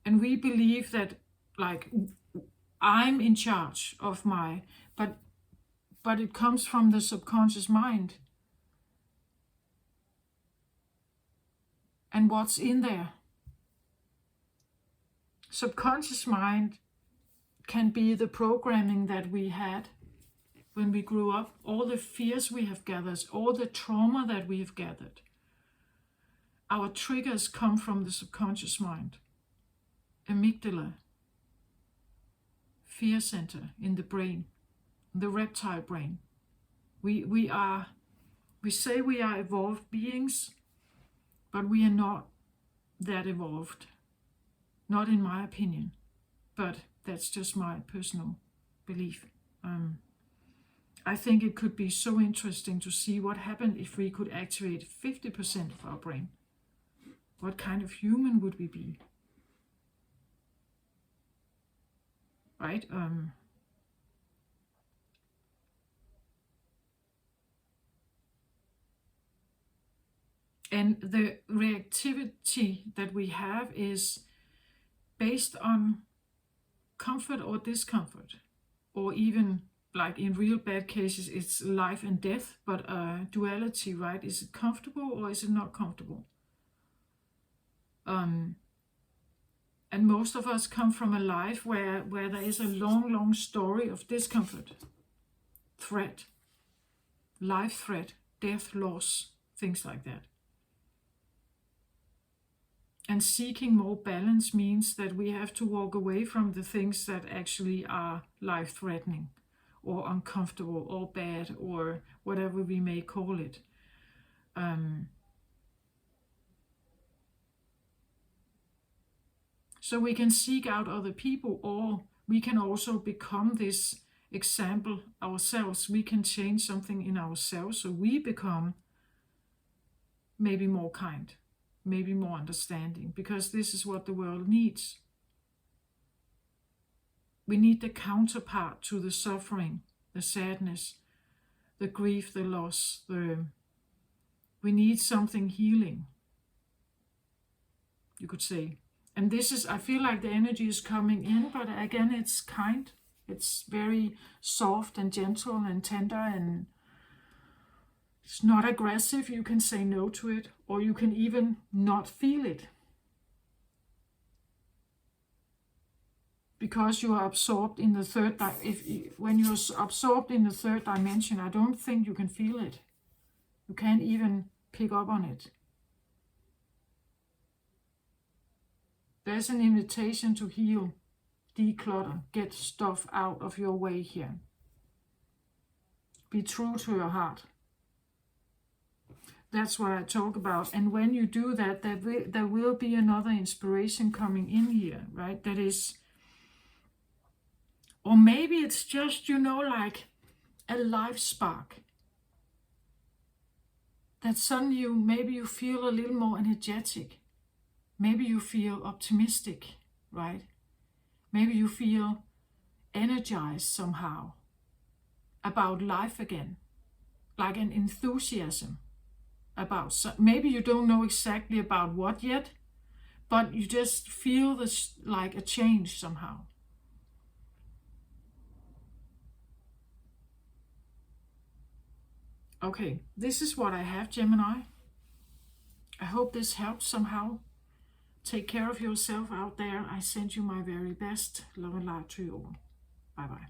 and we believe that, like, I'm in charge of my, but it comes from the subconscious mind. And what's in there? Subconscious mind can be the programming that we had when we grew up, all the fears we have gathered, all the trauma that we have gathered. Our triggers come from the subconscious mind. Amygdala, fear center in the brain, the reptile brain. We say we are evolved beings, but we are not that evolved. Not in my opinion, but that's just my personal belief. I think it could be so interesting to see what happened if we could activate 50% of our brain. What kind of human would we be? Right? And the reactivity that we have is based on comfort or discomfort, or even, like in real bad cases, it's life and death, but duality, right? Is it comfortable or is it not comfortable? And most of us come from a life where there is a long story of discomfort, threat, life threat, death, loss, things like that. And seeking more balance means that we have to walk away from the things that actually are life-threatening or uncomfortable or bad or whatever we may call it. So we can seek out other people, or we can also become this example ourselves. We can change something in ourselves so we become maybe more kind, maybe more understanding, because this is what the world needs. We need the counterpart to the suffering, the sadness, the grief, the loss. We need something healing, you could say. And this is, I feel like the energy is coming in, but again, it's kind. It's very soft and gentle and tender, and it's not aggressive. You can say no to it, or you can even not feel it. Because you are absorbed in the third, when you're absorbed in the third dimension, I don't think you can feel it. You can't even pick up on it. There's an invitation to heal, declutter, get stuff out of your way here. Be true to your heart. That's what I talk about. And when you do that, there will be another inspiration coming in here, right? That is, or maybe it's just, like a life spark. That suddenly maybe you feel a little more energetic. Maybe you feel optimistic, right? Maybe you feel energized somehow about life again, like an enthusiasm about, maybe you don't know exactly about what yet, but you just feel this, like a change somehow. Okay, this is what I have, Gemini. I hope this helps somehow. Take care of yourself out there. I send you my very best. Love and light to you all. Bye-bye.